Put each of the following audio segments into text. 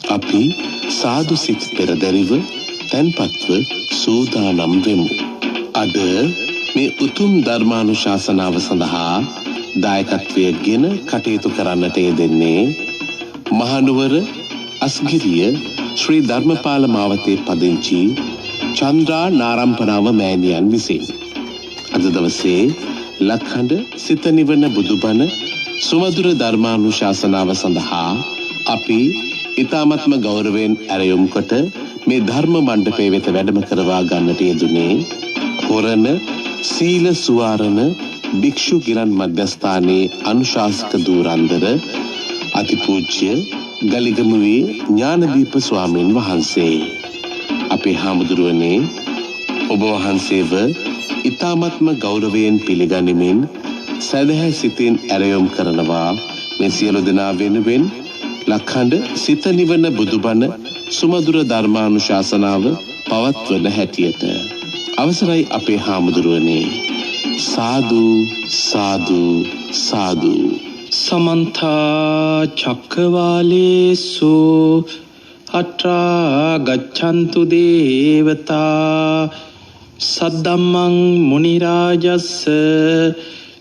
අපි සාදු සිත් පෙරදැරිව තැන්පත්ව සූදානම් වෙමු. අද මේ උතුම් ධර්මානුශාසනාව සඳහා දායකත්වයෙන් කටයුතු කරන්නට යෙදෙන්නේ මහනුවර අස්ගිරිය ශ්‍රී ධර්මපාල මාවතේ පදිංචි චන්ද්‍රා නාරම්පනාව මෑණියන් විසින්. අද දවසේ ලක්හඬ සිත නිවන බුදුබණ සුමధుර ධර්මානුශාසනාව සඳහා අපි ඉතාමත්ම ගෞරවයෙන් ඇරයුම් කොට මේ ධර්ම මණ්ඩපය වෙත වැඩම කරවා ගන්නට යෙදුනේ හොරණ සීල සුවාරණ භික්ෂු ගිලන් මධ්‍යස්ථානයේ අනුශාසක ධූරන්දර අතිපූජ්‍ය ගලිගමුවේ ඥානදීප ස්වාමීන් වහන්සේ. අපේ හාමුදුරුවනේ ඔබ වහන්සේව ඉතාමත්ම ගෞරවයෙන් පිළිගනිමින් සදහැ සිතින් ඇරයුම් කරනවා මේ සියලු දෙනා වෙනුවෙන් ලක්හඬ සිත නිවන බුදුබණ සුමధుර ධර්මානුශාසනාව පවත්වන හැටියට. අවසරයි අපේ හාමුදුරුවනේ. සාදු සාදු සාදු. සමන්ත චක්කවාලේසු අත්‍රා ගච්ඡන්තු දේවතා සද්දම්මං මුනි රාජස්ස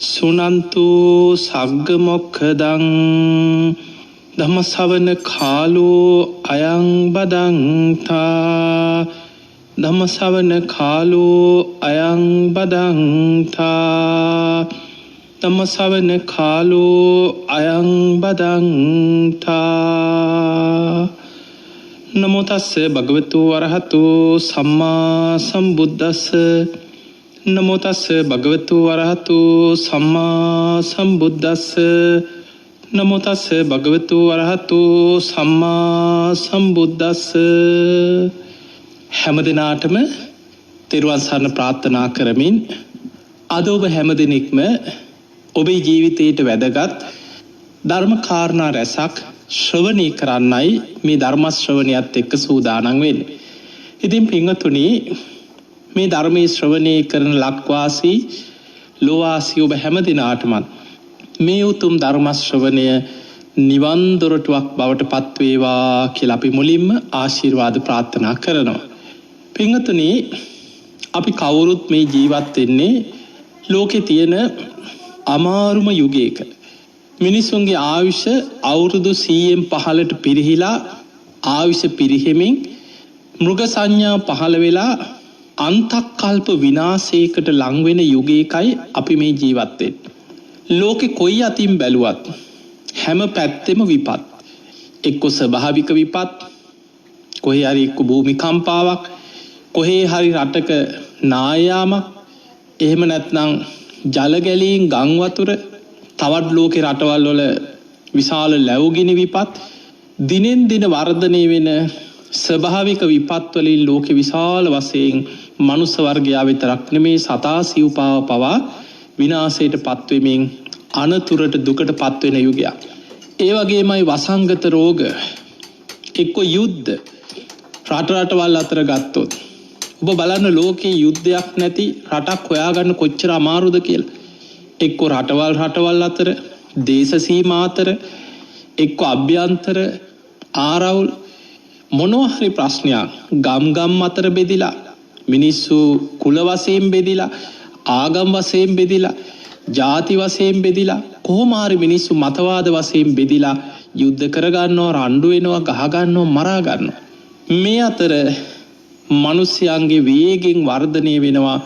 සුනන්තු සග්ග මොක්ඛදං ධම්ම ශ්‍රවණ කාලෝ අයං බදන්තා ධම්ම ශ්‍රවණ කාලෝ අයං බදන්තා ධම්ම ශ්‍රවණ කාලෝ අයං බදන්තා. නමෝ තස්ස භගවතු වරහතු සම්මා සම්බුද්දස්ස නමෝ තස්ස භගවතු වරහතු සම්මා සම්බුද්දස්ස නමෝ තස්ස භගවතු වරහතු සම්මා සම්බුද්දස්ස. හැම දිනාටම තෙරුවන් සරණ ප්‍රාර්ථනා කරමින් අද ඔබ හැම දිනෙකම ඔබේ ජීවිතයට වැදගත් ධර්ම කාරණා රැසක් ශ්‍රවණය කරන්නයි මේ ධර්ම ශ්‍රවණයත් එක්ක සූදානම් වෙන්නේ. ඉතින් පින්වතුනි, මේ ධර්මයේ ශ්‍රවණය කරන ලක්වාසී ලෝවාසී ඔබ හැම දිනාටම මේ උතුම් ධර්ම ශ්‍රවණය නිවන් දොරටුවක් බවට පත් වේවා කියලා අපි මුලින්ම ආශිර්වාද ප්‍රාර්ථනා කරනවා. පින්වතුනි, අපි කවුරුත් මේ ජීවත් වෙන්නේ ලෝකේ තියෙන අමාරුම යුගයක. මිනිසුන්ගේ ආයුෂ අවුරුදු 100න් 15ට පිරිහිලා ආයුෂ පිරිහෙමින් මෘග සංඥා පහළ වෙලා අන්තක්කල්ප විනාශයකට ලං වෙන යුගයකයි අපි මේ ජීවත් වෙන්නේ. ලෝකේ කොයි අතින් බැලුවත් හැම පැත්තෙම විපත්. එක්ක ස්වභාවික විපත්, කොහේ හරි එක්ක භූමිකම්පාවක්, කොහේ හරි රටක නායාමක්, එහෙම නැත්නම් ජල ගැලීම් ගම් වතුර, තවත් ලෝකේ රටවල් වල විශාල ලැබුගිනි විපත්, දිනෙන් දින වර්ධනය වෙන ස්වභාවික විපත් වලින් ලෝකේ විශාල වශයෙන් මනුස්ස වර්ගයා විතරක් නෙමේ සතා සිව්පාව පවා විනාශයට පත්වෙමින් අනතුරට දුකට පත්වෙන යුගයක්. ඒ වගේමයි වසංගත රෝග, එක්ක යුද්ධ රටවල් අතර ගත්තොත් ඔබ බලන්න ලෝකේ යුද්ධයක් නැති රටක් හොයාගන්න කොච්චර අමාරුද කියලා. එක්ක රටවල් අතර, දේශ සීමා අතර, එක්ක අභ්‍යන්තර ආරවුල්, මොනවා හරි ප්‍රශ්නයක් ගම් අතර බෙදිලා, මිනිස්සු කුල වශයෙන් බෙදිලා, ආගම් වශයෙන් බෙදිලා, ජාති වශයෙන් බෙදිලා, කොහොම හරි මිනිස්සු මතවාද වශයෙන් බෙදිලා යුද්ධ කරගන්නවා, රණ්ඩු වෙනවා, ගහ ගන්නවා, මරා ගන්නවා. මේ අතර මිනිස්යන්ගේ වේගෙන් වර්ධනය වෙනවා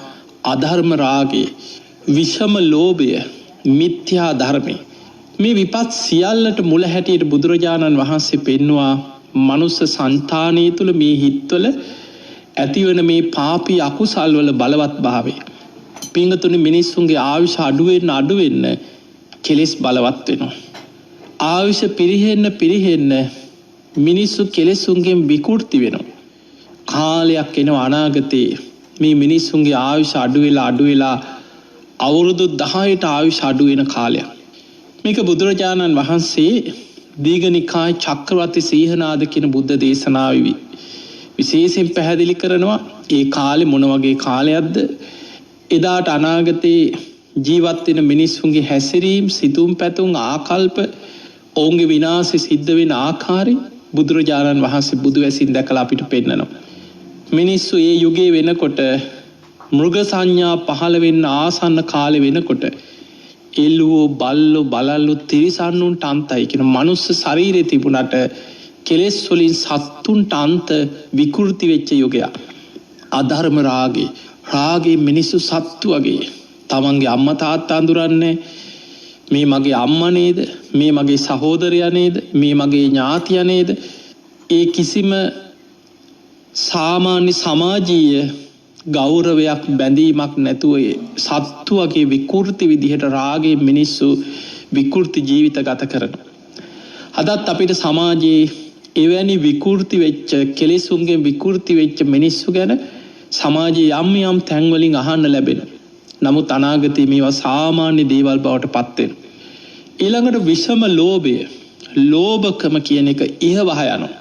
අධර්ම රාගය, විෂම ලෝභය, මිත්‍යා ධර්මය. මේ විපත් සියල්ලට මුල හැටියට බුදුරජාණන් වහන්සේ පෙන්වුවා මනුස්ස సంతානය තුල මේ හිත්වල ඇතිවන මේ පාපී අකුසල් වල බලවත් භාවය. පින්තුනි, මිනිස්සුන්ගේ ආයුෂ අඩු වෙන්න කෙලෙස් බලවත් වෙනවා. ආයුෂ පිරිහෙන්න මිනිස්සු කෙලෙසුන්ගෙන් විකෘති වෙනවා. කාලයක් එනවා අනාගතේ මේ මිනිස්සුන්ගේ ආයුෂ අඩු වෙලා අවුරුදු 10ට ආයුෂ අඩු වෙන කාලයක්. මේක බුදුරජාණන් වහන්සේ දීඝනිකාය චක්‍රවර්ති සීහනාද කියන බුද්ධ දේශනාවෙවි විශේෂයෙන් පැහැදිලි කරනවා. ඒ කාලේ මොන වගේ කාලයක්ද? එදාට අනාගතේ ජීවත් වෙන මිනිස්සුන්ගේ හැසිරීම්, සිතුම් පැතුම්, ආකල්ප, ඔවුන්ගේ විනාශය සිද්ධ වෙන ආකාරය බුදුරජාණන් වහන්සේ බුදු ඇසින් දැකලා අපිට පෙන්නනවා. මිනිස්සු ඒ යුගයේ වෙනකොට මෘග සංඥා පහළ වෙන්න ආසන්න කාලේ වෙනකොට එළුවෝ බල්ලෝ බලල්ලෝ තිරිසන්නුන්ට අන්තයි කියන මනුස්ස ශරීරේ තිබුණට කෙලෙස් වලින් සත්තුන්ට අන්ත විකෘති වෙච්ච යුගයක්. අධර්ම රාගේ මිනිස්සු සත්තු වගේ තමන්ගේ අම්මා තාත්තා අඳුරන්නේ මේ මගේ අම්මා නේද, මේ මගේ සහෝදරයා නේද, මේ මගේ ඥාතියා නේද, ඒ කිසිම සාමාන්‍ය සමාජීය ගෞරවයක් බැඳීමක් නැතුව සත්තු වගේ විකෘති විදිහට රාගේ මිනිස්සු විකෘති ජීවිත ගත කරනවා. අදත් අපිට සමාජයේ එවැනි විකෘති වෙච්ච කෙලෙසුන්ගෙන් විකෘති වෙච්ච මිනිස්සු ගැන සමාජයේ යම් තැන්වලින් අහන්න ලැබෙනවා. නමුත් අනාගතයේ මේවා සාමාන්‍ය දේවල් බවට පත් වෙනවා. ඊළඟට විෂම ලෝභකම කියන එක ඉහවහ යනවා.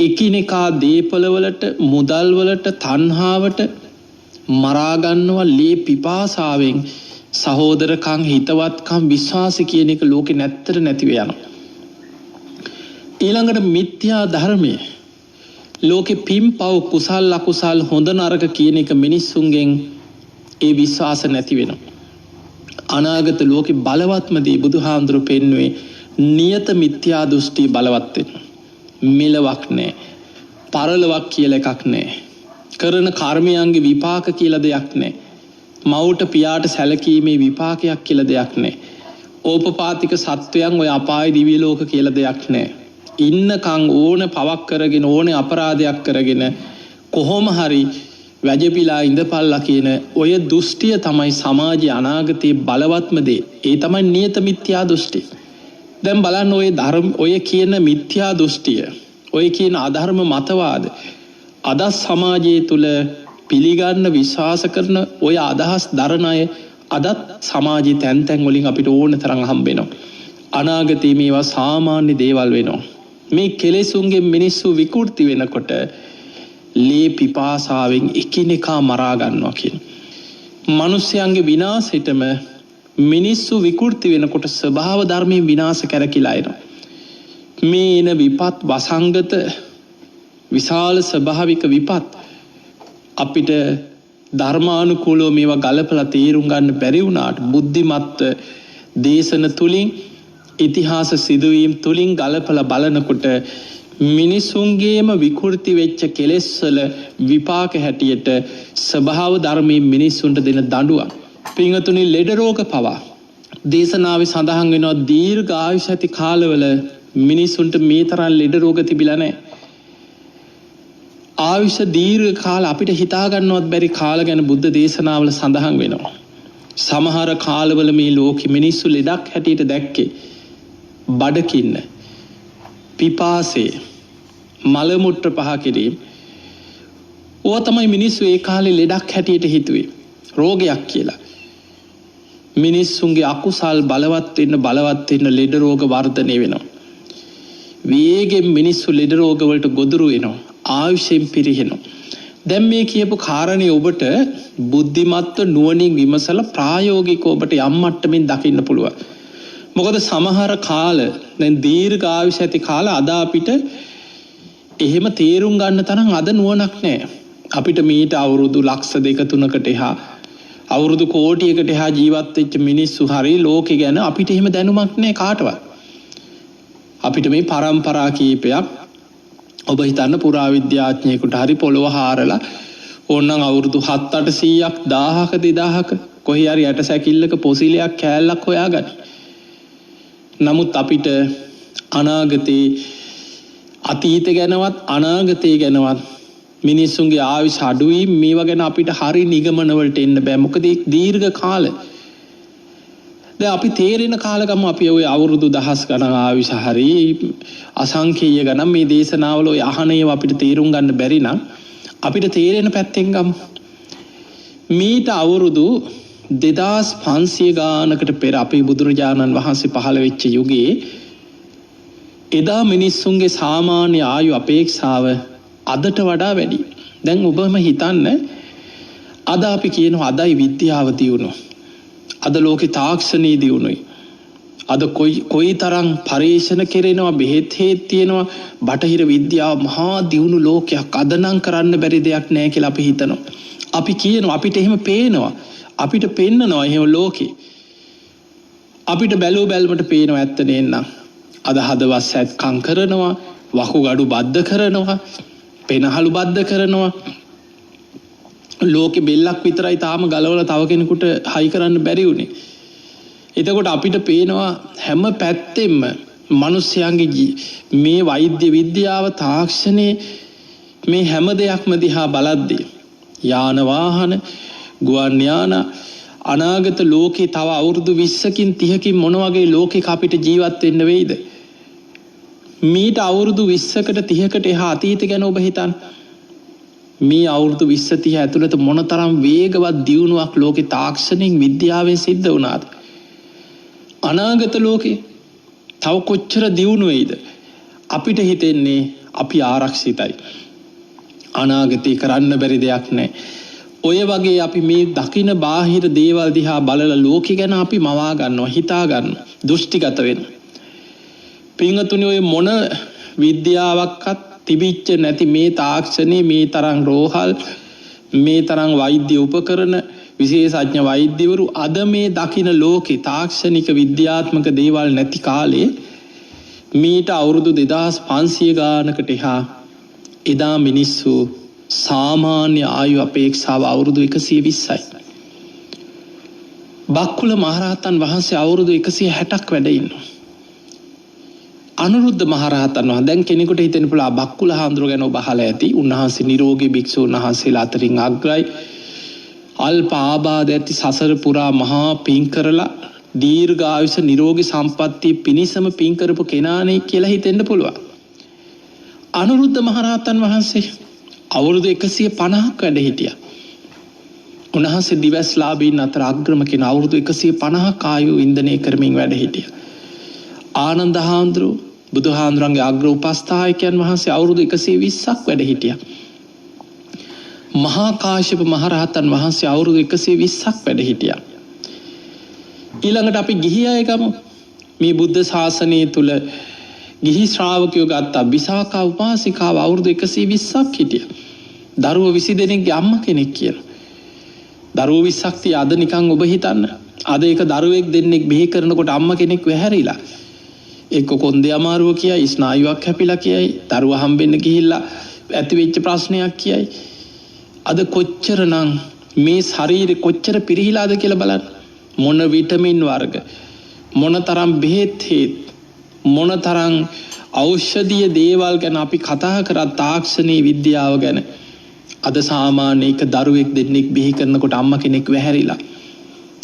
එකිනෙකා දීපලවලට, මුදල්වලට, තණ්හාවට මරා ගන්නවා ලේ පිපාසාවෙන්. සහෝදරකම්, හිතවත්කම්, විශ්වාස කියන එක ලෝකේ නැත්තර නැතිව යනවා. ඊළඟට මිත්‍යා ධර්මයේ ලෝකේ පින්පව්, කුසල් අකුසල්, හොඳ නරක කියන එක මිනිස්සුන්ගෙන් ඒ විශ්වාස නැති වෙනවා. අනාගත ලෝකේ බලවත්ම දේ බුදුහාඳුරු පෙන්වුවේ නියත මිත්‍යා දෘෂ්ටි බලවත් වෙනවා. මෙලවක් නැහැ, පරලොවක් කියලා එකක් නැහැ, කරන කර්මයන්ගේ විපාක කියලා දෙයක් නැහැ, මවුට පියාට සැලකීමේ විපාකයක් කියලා දෙයක් නැහැ, ඕපපාතික සත්වයන් ඔය අපාය දිව්‍ය ලෝක කියලා දෙයක් නැහැ. ඉන්නකම් ඕන පවක් කරගෙන, ඕන අපරාධයක් කරගෙන කොහොම හරි වැජපිලා ඉඳපල්ලා කියන ඔය දෘෂ්ටිය තමයි සමාජයේ අනාගතයේ බලවත්ම දේ. ඒ තමයි නියත මිත්‍යා දෘෂ්ටි. දැන් බලන්න ඔය කියන මිත්‍යා දෘෂ්ටිය, ඔය කියන අධර්ම මතවාද අද සමාජයේ තුල පිළිගන්න, විශ්වාස කරන ඔය අදහස් දරන අය අදත් සමාජයේ තැන් වලින් අපිට ඕන තරම් හම්බ වෙනවා. අනාගතයේ මේවා සාමාන්‍ය දේවල් වෙනවා. මේ කෙලෙසුන්ගේ මිනිස්සු විකෘති වෙනකොට ලේ පිපාසාවෙන් එකිනෙකා මරා ගන්නවා කියන. මිනිස්යන්ගේ විනාශෙටම මිනිස්සු විකෘති වෙනකොට ස්වභාව ධර්මයෙන් විනාශ කරකිලා එනවා. මේ එන විපත්, වසංගත, විශාල ස්වභාවික විපත් අපිට ධර්මානුකූලව මේවා ගලපලා තේරුම් ගන්න බැරි වුණාට බුද්ධිමත් දේශන තුලින්, ඉතිහාස සිදුවීම් තුලින් ගලපලා බලනකොට මිනිසුන්ගේම විකෘති වෙච්ච කෙලෙස් වල විපාක හැටියට ස්වභාව ධර්මයෙන් මිනිසුන්ට දෙන දඬුවම්. පින්වතුනි, ලෙඩ රෝග පවා දේශනාවේ සඳහන් වෙනවා. දීර්ඝ ආයුෂ ඇති කාලවල මිනිසුන්ට මේ තරම් ලෙඩ රෝග තිබිලා නැහැ. ආයුෂ දීර්ඝ කාල අපිට හිතා ගන්නවත් බැරි කාල ගැන බුද්ධ දේශනාවල සඳහන් වෙනවා. සමහර කාලවල මේ ලෝකෙ මිනිස්සු ලෙඩක් හැටියට දැක්කේ බඩකින්න, පිපාසය, මල මුත්‍ර පහ කිරීම. ඕවා තමයි මිනිස්සු ඒ කාලේ ලෙඩක් හැටියට හිතුවේ, රෝගයක් කියලා. මිනිස්සුන්ගේ අකුසල් බලවත් වෙන්න ලෙඩ රෝග වර්ධනය වෙනවා. වේගෙන් මිනිස්සු ලෙඩ රෝග වලට ගොදුරු වෙනවා, ආයුෂෙන් පිරිහෙනවා. දැන් මේ කියපු කාරණේ ඔබට බුද්ධිමත්ව නුවණින් විමසලා ප්‍රායෝගිකව ඔබට යම් මට්ටමින් දකින්න පුළුවන්. මොකද සමහර කාල, දැන් දීර්ඝ ආයුෂ ඇති කාල අද අපිට එහෙම තේරුම් ගන්න තරම් අද නුවණක් නැහැ. අපිට මීට අවුරුදු ලක්ෂ 2-3කට එහා, අවුරුදු කෝටියකට එහා ජීවත් වෙච්ච මිනිස්සු හරි ලෝකෙ ගැන අපිට එහෙම දැනුමක් නැහැ කාටවත්. අපිට මේ පරම්පරා කීපයක්, ඔබ හිතන්න පුරාවිද්‍යාඥයෙකුට හරි පොළොව හාරලා ඕනනම් අවුරුදු 7-800ක් 1000ක 2000ක කොහේ හරි යට සැකිල්ලක පොසිලයක් කෑල්ලක් හොයාගන්න. නමුත් අපිට අනාගතේ, අතීත ගැනවත් අනාගතේ ගැනවත් මිනිස්සුන්ගේ ආයුෂ අඩුයි, මේවා ගැන අපිට හරි නිගමන වලට එන්න බෑ. මොකද ඒ දීර්ඝ කාල, දැන් අපි තේරෙන කාල ගමු. අපි ওই අවුරුදු දහස් ගණන් ආයුෂ හරි අසංඛේය ගණන් මේ දේශනාවල ඔය අහන ඒවා අපිට තේරුම් ගන්න බැරි නම් අපිට තේරෙන පැත්තෙන් ගමු. මීට අවුරුදු 2500 ගානකට පෙර අපේ බුදුරජාණන් වහන්සේ පහළ වෙච්ච යුගයේ එදා මිනිස්සුන්ගේ සාමාන්‍ය ආයු අපේක්ෂාව අදට වඩා වැඩි. දැන් ඔබම හිතන්න, අද අපි කියනවා අදයි විද්‍යාව දියුණු, අද ලෝකේ තාක්ෂණයේ දියුණුයි, අද කොයි තරම් පරීක්ෂණ කෙරෙනවා, බෙහෙත් හේත් තියෙනවා. බටහිර විද්‍යාව මහා දියුණු ලෝකයක්, අදනම් කරන්න බැරි දෙයක් නැහැ කියලා අපි හිතනවා. අපි කියනවා, අපිට එහෙම පේනවා, අපිට පෙන්නනවා එහෙම ලෝකේ. අපිට බැලුමට පේනවා ඇත්ත නේනම්. අද හදවත් සැත්කම් කරනවා, වකුගඩු බද්ධ කරනවා, පෙනහළු බද්ධ කරනවා. ලෝකෙ බෙල්ලක් විතරයි තාම ගලවලා තව කෙනෙකුට හයි කරන්න බැරි වුණේ. එතකොට අපිට පේනවා හැම පැත්තෙම මිනිස්යාගේ මේ වෛද්‍ය විද්‍යාව, තාක්ෂණයේ මේ හැම දෙයක්ම දිහා බලද්දී යාන වාහන, ගුවන් යාන, අනාගත ලෝකේ තව අවුරුදු 20කින් 30කින් මොන වගේ ලෝකයක අපිට ජීවත් වෙන්න වෙයිද? මීට අවුරුදු 20කට 30කට එහා අතීත ගැන ඔබ හිතන්න. මේ අවුරුදු 20 30 ඇතුළත මොනතරම් වේගවත් දියුණුවක් ලෝකේ තාක්ෂණික විද්‍යාවෙන් සිද්ධ වුණාද? අනාගත ලෝකේ තව කොච්චර දියුණු වෙයිද? අපිට හිතෙන්නේ අපි ආරක්ෂිතයි, අනාගතේ කරන්න බැරි දෙයක් නැහැ. ඔය වගේ අපි මේ දකින බාහිර දේවල් දිහා බලලා ලෝකෙ ගැන අපි මවා ගන්නවා, හිතා ගන්නවා, දෘෂ්ටිගත වෙනවා. පින්වතුනි, ඔය මොන විද්‍යාවක්වත් තිබිච්ච නැති මේ තාක්ෂණයේ මේ තරම් රෝහල්, මේ තරම් වෛද්‍ය උපකරණ, විශේෂඥ වෛද්‍යවරු අද මේ දකින ලෝකේ තාක්ෂණික විද්‍යාත්මක දේවල් නැති කාලේ මීට අවුරුදු 2500 ගානකට එහා එදා මිනිස්සු සාමාන්‍ය ආයු අපේක්ෂාව අවුරුදු 120යි. බක්කුල මහරහතන් වහන්සේ අවුරුදු 160ක් වැඩ ඉන්නවා. අනුරුද්ධ මහරහතන් වහන්සේ, දැන් කෙනෙකුට හිතෙන්න පුළුවන් බක්කුල හාමුදුරුවෝ ගැන ඔබ අහලා ඇති. උන්වහන්සේ නිරෝගී භික්ෂුන් වහන්සේලා අතරින් අග්‍රයි. අල්ප ආබාධ ඇති සසර පුරා මහා පින් කරලා දීර්ඝායුෂ නිරෝගී සම්පන්නිය පිණිසම පින් කරපු කෙනානේ කියලා හිතෙන්න පුළුවන්. අනුරුද්ධ මහරහතන් වහන්සේ අවුරුදු 150ක් වැඩ හිටියා. උන්වහන්සේ දිවස්ලාභීන් අතර අග්‍රම කෙනා. අවුරුදු 150ක් ආයු වින්දනය කරමින් වැඩ හිටියා. ආනන්ද හාමුදුරුවෝ බුදුහාමුදුරන්ගේ අග්‍ර උපස්ථායකයන් වහන්සේ අවුරුදු 120ක් වැඩ හිටියා. මහා කාශ්‍යප මහරහතන් වහන්සේ අවුරුදු 120ක් වැඩ හිටියා. ඊළඟට අපි ගිහි අය ගමු. මේ බුද්ධ ශාසනය තුල ගිහි ශ්‍රාවකයෝ ගත්තා. විසාකා උපාසිකාව අවුරුදු 120ක් හිටියා. දරුවෝ 20 දෙනෙක්ගේ අම්මා කෙනෙක් කියලා. දරුවෝ 20ක් තිය අද නිකන් ඔබ හිතන්න. අද එක දරුවෙක් දෙන්නෙක් බිහි කරනකොට අම්මා කෙනෙක් වැහැරිලා. එක්ක කොන්දේ අමාරුව කියයි, ස්නායුවක් හැපිලා කියයි, දරුවා හම්බෙන්න ගිහිල්ලා ඇති වෙච්ච ප්‍රශ්නයක් කියයි. අද කොච්චරනම් මේ ශරීරෙ කොච්චර පිරිහිලාද කියලා බලන්න. මොන විටමින් වර්ග, මොනතරම් බෙහෙත් හේත්, මොනතරම් ඖෂධීය දේවල් ගැන අපි කතා කරා, තාක්ෂණීය විද්‍යාව ගැන. අද සාමාන්‍ය එක දරුවෙක් දෙන්නෙක් බිහි කරනකොට අම්මා කෙනෙක් වැහැරිලා.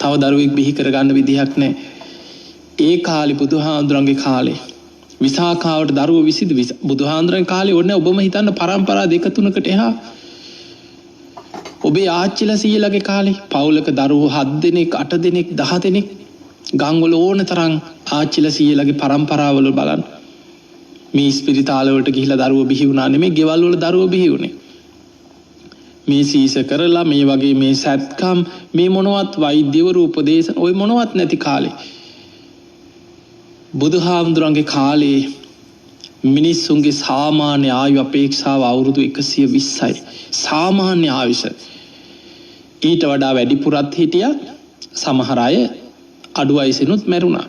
තව දරුවෙක් බිහි කරගන්න විදිහක් නැහැ. ඒ කාලේ බුදුහාඳුරන්ගේ කාලේ විසාකාවට දරුවෝ 20 බුදුහාඳුරන්ගේ කාලේ ඕනේ ඔබම හිතන්න පරම්පරා 2-3කට එහා. ඔබේ ආච්චිලා සීයලාගේ කාලේ පවුලක දරුවෝ 7 දෙනෙක් 8 දෙනෙක් 10 දෙනෙක් ගම්වල ඕන තරම් ආච්චිලා සීයලාගේ පරම්පරාවල බලන්න. මේ ස්පිරිතාල වලට ගිහිලා දරුවෝ බිහි වුණා නෙමෙයි, ගෙවල් වල දරුවෝ බිහි වුණේ. මේ සීස කරලා මේ වගේ මේ සත්කම් මේ මොනවත් වෛද්‍යවරු උපදේශන ওই මොනවත් නැති කාලේ බුදුහාමුදුරන්ගේ කාලේ මිනිස්සුන්ගේ සාමාන්‍ය ආයු අපේක්ෂාව අවුරුදු 120යි. සාමාන්‍ය ආයුෂ ඊට වඩා වැඩිපුරත් හිටියා. සමහර අය අඩු වයසිනුත් මැරුණා.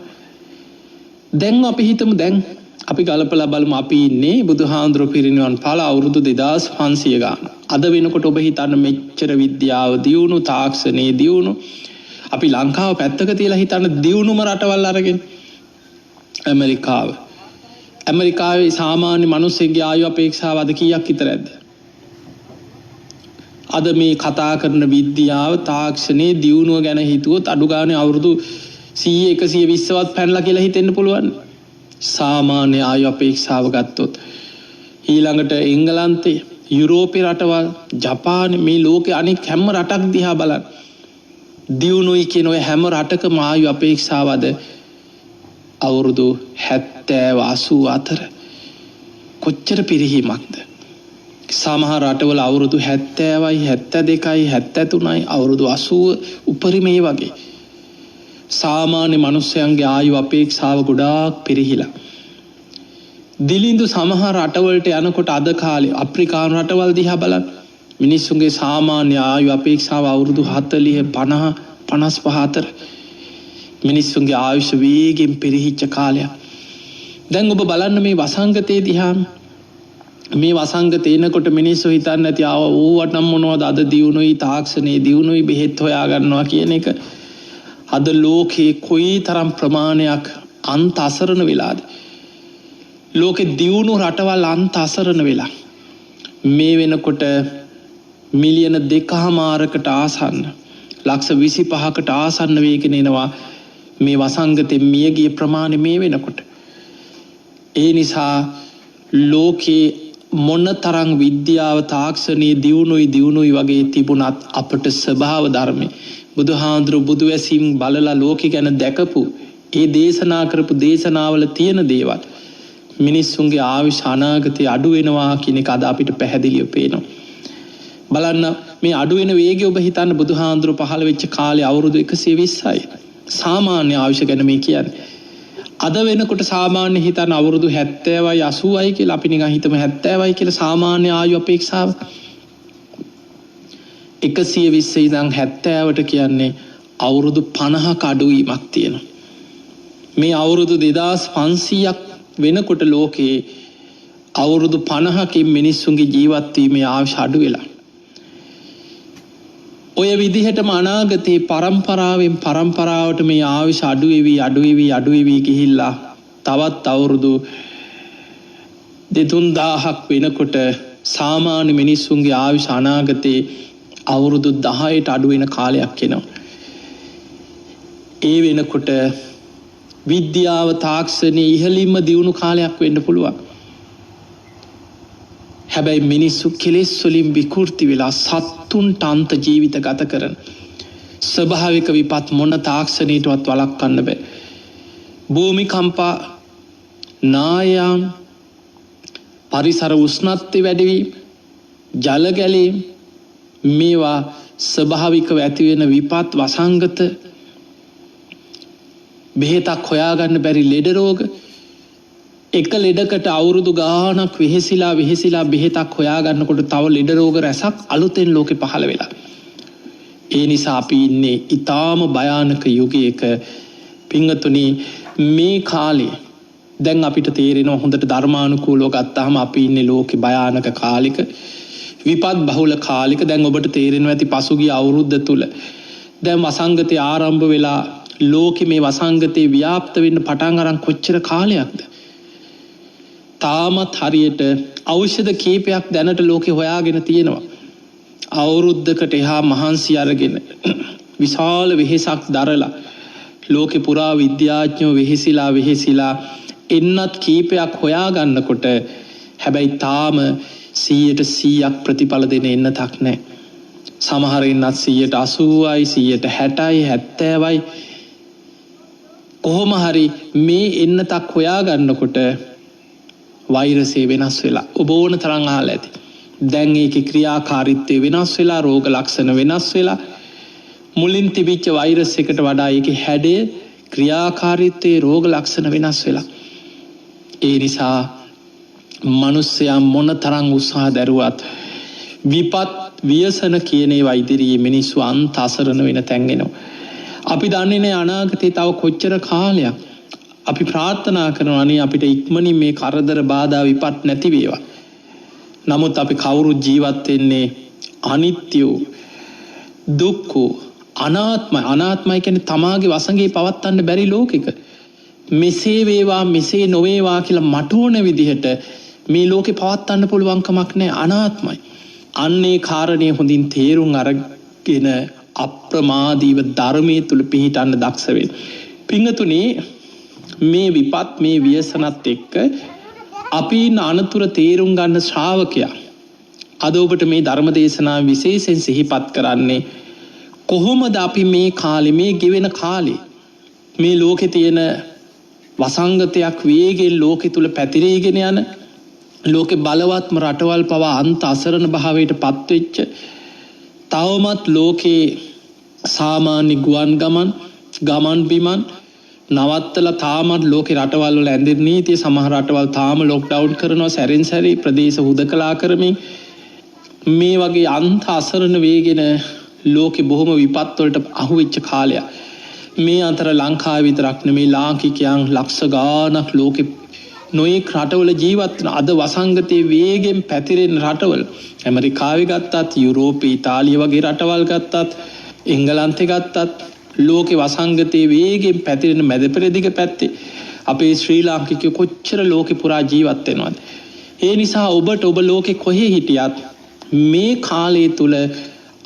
දැන් අපි හිතමු, දැන් අපි ගලපලා බලමු අපි ඉන්නේ බුදුහාමුදුරුවෝ පිරිනිවන් පාල අවුරුදු 2500 ගාන. අද වෙනකොට ඔබ හිතන්න මෙච්චර විද්‍යාව දියුණු, තාක්ෂණයේ දියුණු. අපි ලංකාව පැත්තක තියලා හිතන්න දියුණුම රටවල් අරගෙන ඇමරිකාවේ සාමාන්‍ය මිනිස්සෙක්ගේ ආයු අපේක්ෂාව අද කීයක් විතර ඇද්ද? අද මේ කතා කරන විද්‍යාව, තාක්ෂණයේ දියුණුව ගැන හිතුවොත් අඩු ගානේ අවුරුදු 100 120වත් පැනලා කියලා හිතෙන්න පුළුවන්. සාමාන්‍ය ආයු අපේක්ෂාව ගත්තොත් ඊළඟට එංගලන්තේ, යුරෝපේ රටවල්, ජපාන, මේ ලෝකේ අනෙක් හැම රටක් දිහා බලන්න. දියුණුවයි කියන ඔය හැම රටකම ආයු අපේක්ෂාව අද අවුරුදු 70-84. කොච්චර පිරිහීමක්ද? සමහර රටවල අවුරුදු 70යි, 72යි, 73යි, අවුරුදු 80 උපරිම මේ වගේ. සාමාන්‍ය මිනිස්යන්ගේ ආයු අපේක්ෂාව ගොඩාක් පිරිහිලා. දිලිඳු සමහර රටවලට යනකොට අද කාලේ අප්‍රිකානු රටවල් දිහා බලන්න මිනිස්සුන්ගේ සාමාන්‍ය ආයු අපේක්ෂාව අවුරුදු 40 50 55 අතර. මිනිස්සුන්ගේ ආයුෂ වේගෙන් පිරිහිච්ච කාලයක්. දැන් ඔබ බලන්න මේ වසංගතයේ දිහා මේ වසංගතේ එනකොට මිනිස්සු හිතන්නේ නැති ඕවට නම් මොනවද අද දියුණුයි තාක්ෂණයේ දියුණුයි බෙහෙත් හොයා ගන්නවා කියන එක. අද ලෝකේ කොයිතරම් ප්‍රමාණයක් අන්ත අසරණ වෙලාද? ලෝකේ දියුණු රටවල් අන්ත අසරණ වෙලා. මේ වෙනකොට මිලියන 2.5කට ආසන්න ලක්ෂ 25කට ආසන්න වේගෙන එනවා මේ වසංගතෙන් මියගිය ප්‍රමාණය මේ වෙනකොට. ඒ නිසා ලෝකේ මොනතරම් විද්‍යාව තාක්ෂණයේ දියුණුයි වගේ තිබුණත් අපට ස්වභාව ධර්මයේ බුදුහාඳුරු බුදුවැසින් බලලා ලෝකෙ ගැන දැකපු ඒ දේශනා කරපු දේශනාවල තියෙන දේවල් මිනිස්සුන්ගේ ආයුෂ අනාගතේ අඩු වෙනවා කියන එක අද අපිට පැහැදිලිව පේනවා. බලන්න මේ අඩු වෙන වේගය ඔබ හිතන්න බුදුහාඳුරු පහළ වෙච්ච කාලේ අවුරුදු 120යි. සාමාන්‍ය ආයුෂ ගැන මේ කියන්නේ. අද වෙනකොට සාමාන්‍ය හිතන අවුරුදු 70යි 80යි කියලා අපි නිකන් හිතමු 70යි කියලා සාමාන්‍ය ආයු අපේක්ෂාව. 120 ඉඳන් 70ට කියන්නේ අවුරුදු 50ක අඩුවීමක් තියෙනවා. මේ අවුරුදු 2500ක් වෙනකොට ලෝකේ අවුරුදු 50කින් මිනිස්සුන්ගේ ජීවත් වීමේ ආයුෂ අඩු වෙලා. ඔය විදිහටම අනාගතේ පරම්පරාවෙන් පරම්පරාවට මේ ආයුෂ අඩු වෙවි ගිහිල්ලා තවත් අවුරුදු 2000ක් වෙනකොට සාමාන්‍ය මිනිස්සුන්ගේ ආයුෂ අනාගතේ අවුරුදු 10ට අඩු වෙන කාලයක් එනවා. ඒ වෙනකොට විද්‍යාව තාක්ෂණයේ ඉහළින්ම දියුණු කාලයක් වෙන්න පුළුවන්. හැබැයි මිනිස්සු කෙලෙස් වලින් විකෘති වෙලා සත්තුන්ට අන්ත ජීවිත ගත කරන ස්වභාවික විපත් මොන තාක්ෂණයටවත් වළක්වන්න බෑ. භූමිකම්පා, නායම්, පරිසර උෂ්ණත්වය වැඩිවීම, ජල ගැලීම් මේවා ස්වභාවිකව ඇති වෙන විපත් වසංගත, බෙහෙතක් හොයාගන්න බැරි ලෙඩ රෝග, එක ලෙඩකට අවුරුදු ගානක් වෙහෙසිලා බෙහෙතක් හොයාගන්නකොට තව ලෙඩ රෝග රැසක් අලුතෙන් ලෝකෙ පහළ වෙලා. ඒ නිසා අපි ඉන්නේ ඊටාම භයානක යුගයක. පින්වතුනි, මේ කාලේ දැන් අපිට තේරෙනවා හොඳට ධර්මානුකූලව ගත්තාම අපි ඉන්නේ ලෝකේ භයානක කාලෙක, විපත් බහුල කාලෙක. දැන් ඔබට තේරෙනවා ඇති පසුගිය අවුරුද්ද තුල දැන් වසංගතය ආරම්භ වෙලා ලෝකෙ මේ වසංගතේ ව්‍යාප්ත වෙන්න පටන් අරන් කොච්චර කාලයක්ද? තාමත් හරියට ඖෂධ කීපයක් දැනට ලෝකෙ හොයාගෙන තියෙනවා. අවුරුද්දකට එහා මහන්සි අරගෙන විශාල වෙහෙසක් දරලා ලෝකෙ පුරා විද්‍යාඥයෝ වෙහෙසිලා එන්නත් කීපයක් හොයාගන්නකොට හැබැයි තාම 100% ප්‍රතිඵල දෙන එන්නතක් නැහැ. සමහර එන්නත් 80%යි 60%යි 70%යි. කොහොම හරි මේ එන්නතක් හොයාගන්නකොට වෛරසය වෙනස් වෙලා ඔබ ඕන තරම් අහලා ඇති. දැන් ඒකේ ක්‍රියාකාරීත්වය වෙනස් වෙලා, රෝග ලක්ෂණ වෙනස් වෙලා, මුලින් තිබිච්ච වෛරස් එකට වඩා ඒකේ හැඩය, ක්‍රියාකාරීත්වයේ රෝග ලක්ෂණ වෙනස් වෙලා. ඒ නිසා මිනිස්සයා මොන තරම් උත්සාහ දරුවත් විපත් ව්‍යසන කියන ඒවා ඉදිරියේ මිනිස්සු අන්ත අසරණ වෙන තැන් එනවා. අපි දන්නේ නැහැ අනාගතේ තව කොච්චර කාලයක්. අපි ප්‍රාර්ථනා කරනවා අනේ අපිට ඉක්මනින් මේ කරදර බාධා විපත් නැති වේවා. නමුත් අපි කවුරුත් ජීවත් වෙන්නේ අනිත්‍ය, දුක්ඛ, අනාත්මයි කියන්නේ තමාගේ වසඟේ පවත්වන්න බැරි ලෝකෙක. මෙසේ වේවා මෙසේ නොවේවා කියලා මට ඕන විදිහට මේ ලෝකේ පවත්වන්න පුළුවන් කමක් නැහැ. අනාත්මයි. අන්නේ කාරණේ හොඳින් තේරුම් අරගෙන අප්‍රමාදීව ධර්මයේ තුල පිහිටන්න දක්ෂ වෙන්න. පින්තුනේ, මේ විපත් මේ ව්‍යසනත් එක්ක අපි අනතුරු තේරුම් ගන්න ශ්‍රාවකයා අද ඔබට මේ ධර්ම දේශනාව විශේෂයෙන් සිහිපත් කරන්නේ කොහොමද අපි මේ කාලේ, මේ ගෙවෙන කාලේ මේ ලෝකේ තියෙන වසංගතයක් වේගෙන් ලෝකෙ තුල පැතිරීගෙන යන, ලෝකේ බලවත්ම රටවල් පවා අන්ත අසරණ භාවයට පත්වෙච්ච, තවමත් ලෝකේ සාමාන්‍ය ගුවන් ගමන්, ගමන් බිමන් නවත්තලා තාමත් ලෝකේ රටවල් වල ඇඳෙන නීතිය සමහර රටවල් තාම ලොක්ඩවුන් කරනවා සැරෙන් සැරේ ප්‍රදේශ හුදකලා කරමින් මේ වගේ අන්ත අසරණ වේගෙන ලෝකෙ බොහොම විපත් වලට අහුවෙච්ච කාලයක්. මේ අතර ලංකාවේ විතරක් නෙමේ ලාංකිකයන් ලක්ෂ ගාණක් ලෝකෙ නොයෙක් රටවල ජීවත් වෙන අද වසංගතයේ වේගෙන් පැතිරෙන රටවල ඇමරිකාවේ ගත්තත් යුරෝපේ ඉතාලිය වගේ රටවල් ගත්තත් එංගලන්තේ ගත්තත් ලෝකෙ වසංගතයේ වේගෙන් පැතිරෙන මැද පෙරදිග පැත්තේ අපේ ශ්‍රී ලාංකිකයෝ කොච්චර ලෝකෙ පුරා ජීවත් වෙනවද? ඒ නිසා ඔබට ඔබ ලෝකෙ කොහේ හිටියත් මේ කාලය තුල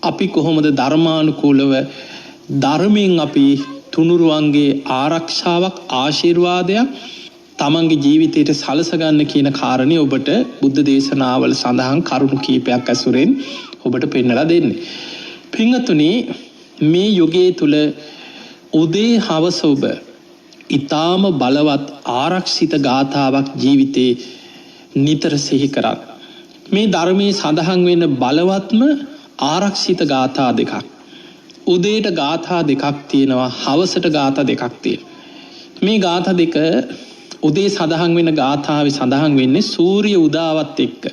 අපි කොහොමද ධර්මානුකූලව ධර්මයෙන් අපි තුනුරුවන්ගේ ආරක්ෂාවක් ආශිර්වාදයක් තමන්ගේ ජීවිතයට සලසගන්න කියන කාරණේ ඔබට බුද්ධ දේශනාවල සඳහන් කරුණු කීපයක් ඇසුරෙන් ඔබට පෙන්වලා දෙන්නේ. පින්වතුනි මේ යුගයේ තුල උදේ හවස ඔබ ඊටාම බලවත් ආරක්ෂිත ගාථාවක් ජීවිතේ නිතර සිහි කරා. මේ ධර්මයේ සඳහන් වෙන බලවත්ම ආරක්ෂිත ගාථා දෙකක්. උදේට ගාථා දෙකක් තියෙනවා හවසට ගාථා දෙකක් තියෙනවා. මේ ගාථා දෙක උදේ සඳහන් වෙන ගාථාවේ සඳහන් වෙන්නේ සූර්ය උදාවත් එක්ක.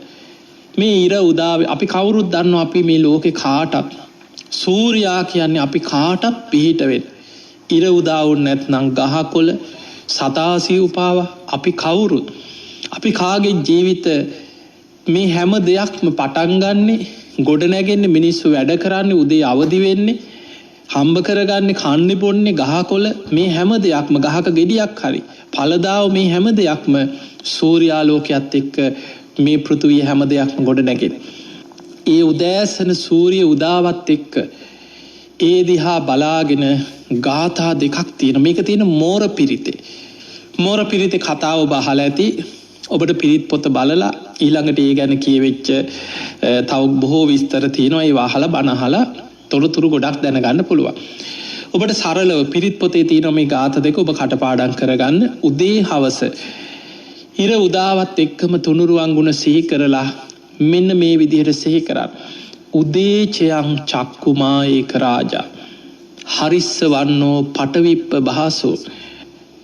මේ ඉර උදාවේ අපි කවුරුත් දන්නවා අපි මේ ලෝකේ කාටත් සූර්යා කියන්නේ අපි කාටත් පිහිට වෙන්න. ඉර උදා වුනේ නැත්නම් ගහකොළ සතාසී උපාව අපි කවුරුත් අපි කාගේ ජීවිත මේ හැම දෙයක්ම පටන් ගන්නෙ ගොඩ නැගෙන්නේ මිනිස්සු වැඩ කරන්නේ උදේ අවදි වෙන්නේ හම්බ කරගන්නේ කන්නේ බොන්නේ ගහකොළ මේ හැම දෙයක්ම ගහක ගෙඩියක් හරි ඵලදාව මේ හැම දෙයක්ම සූර්යාලෝකයත් එක්ක මේ පෘථුවිය හැම දෙයක්ම ගොඩ නැගෙන්නේ. ඒ උදෑසන සූර්ය උදාවත් එක්ක ඒ දිහා බලාගෙන ගාථා දෙකක් තියෙනවා. මේක තියෙන මෝර පිරිතේ. මෝර පිරිතේ කතාව ඔබ අහලා ඇති. ඔබට පිරිත් පොත බලලා ඊළඟට ඒ ගැන කියවෙච්ච තව බොහෝ විස්තර තියෙනවා. ඒව අහලා බණ අහලා තොරතුරු ගොඩක් දැනගන්න පුළුවන්. ඔබට සරලව පිරිත් පොතේ තියෙන මේ ගාථා දෙක ඔබ කටපාඩම් කරගන්න. උදේ හවස ඉර උදාවත් එක්කම තුනුරුවන් ගුණ සිහි කරලා මෙන්න මේ විදිහට සිහි කරා. උදේචයං චක්කුමා ඒක රාජා හරිස්ස වන්නෝ පටවිප්ප භාසෝ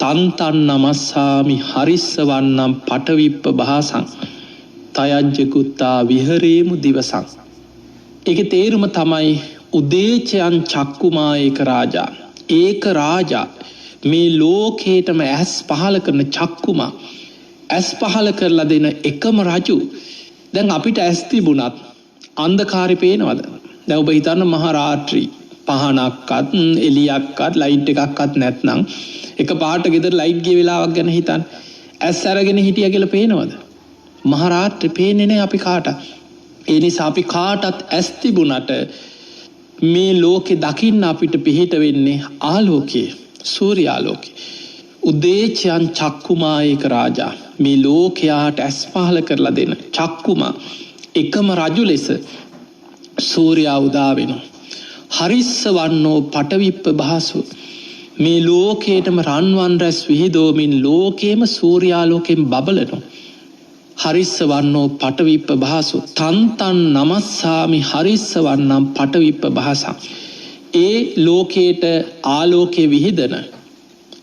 තන්තන් නමස්සාමි හරිස්ස වන්නම් පටවිප්ප භාසං තයජ්ජ කුත්තා විහරේමු දිවසං. ඒකේ තේරුම තමයි උදේචයන් චක්කුමා ඒක රාජා. ඒක රාජා මේ ලෝකේටම ඇස් පහල කරන චක්කුමා ඇස් පහල කරලා දෙන එකම රජු. දැන් අපිට ඇස් තිබුණත් අන්ධකාරය පේනවද? දැන් ඔබ හිතන්න මහා රාත්‍රී පහනක්වත් එළියක්වත් ලයිට් එකක්වත් නැත්නම් එක පාට ගෙදර ලයිට් ගිය වෙලාවක් ගැන හිතන්න. ඇස් අරගෙන හිටියා කියලා පේනවද? මහා රාත්‍රී පේන්නේ නැහැ අපි කාටත්. ඒ නිසා අපි කාටත් ඇස් තිබුණට මේ ලෝකේ දකින්න අපිට පිහිට වෙන්නේ ආලෝකයේ සූර්යාලෝකයේ. උදේචයන් චක්කුමා ඒක රාජා මේ ලෝකයාට ඇස් පහල කරලා දෙන චක්කුමා එකම රජු ලෙස සූර්යා උදා වෙනවා. හරිස්ස වන්නෝ පටවිප්ප භාසෝ මේ ලෝකේටම රන්වන් රැස් විහිදෝමින් ලෝකේම සූර්යාලෝකයෙන් බබලනවා. හරිස්ස වන්නෝ පටවිප්ප භාසෝ තන්තන් නමස්සාමි හරිස්ස වන්නම් පටවිප්ප භාසං. ඒ ලෝකේට ආලෝකයේ විහිදන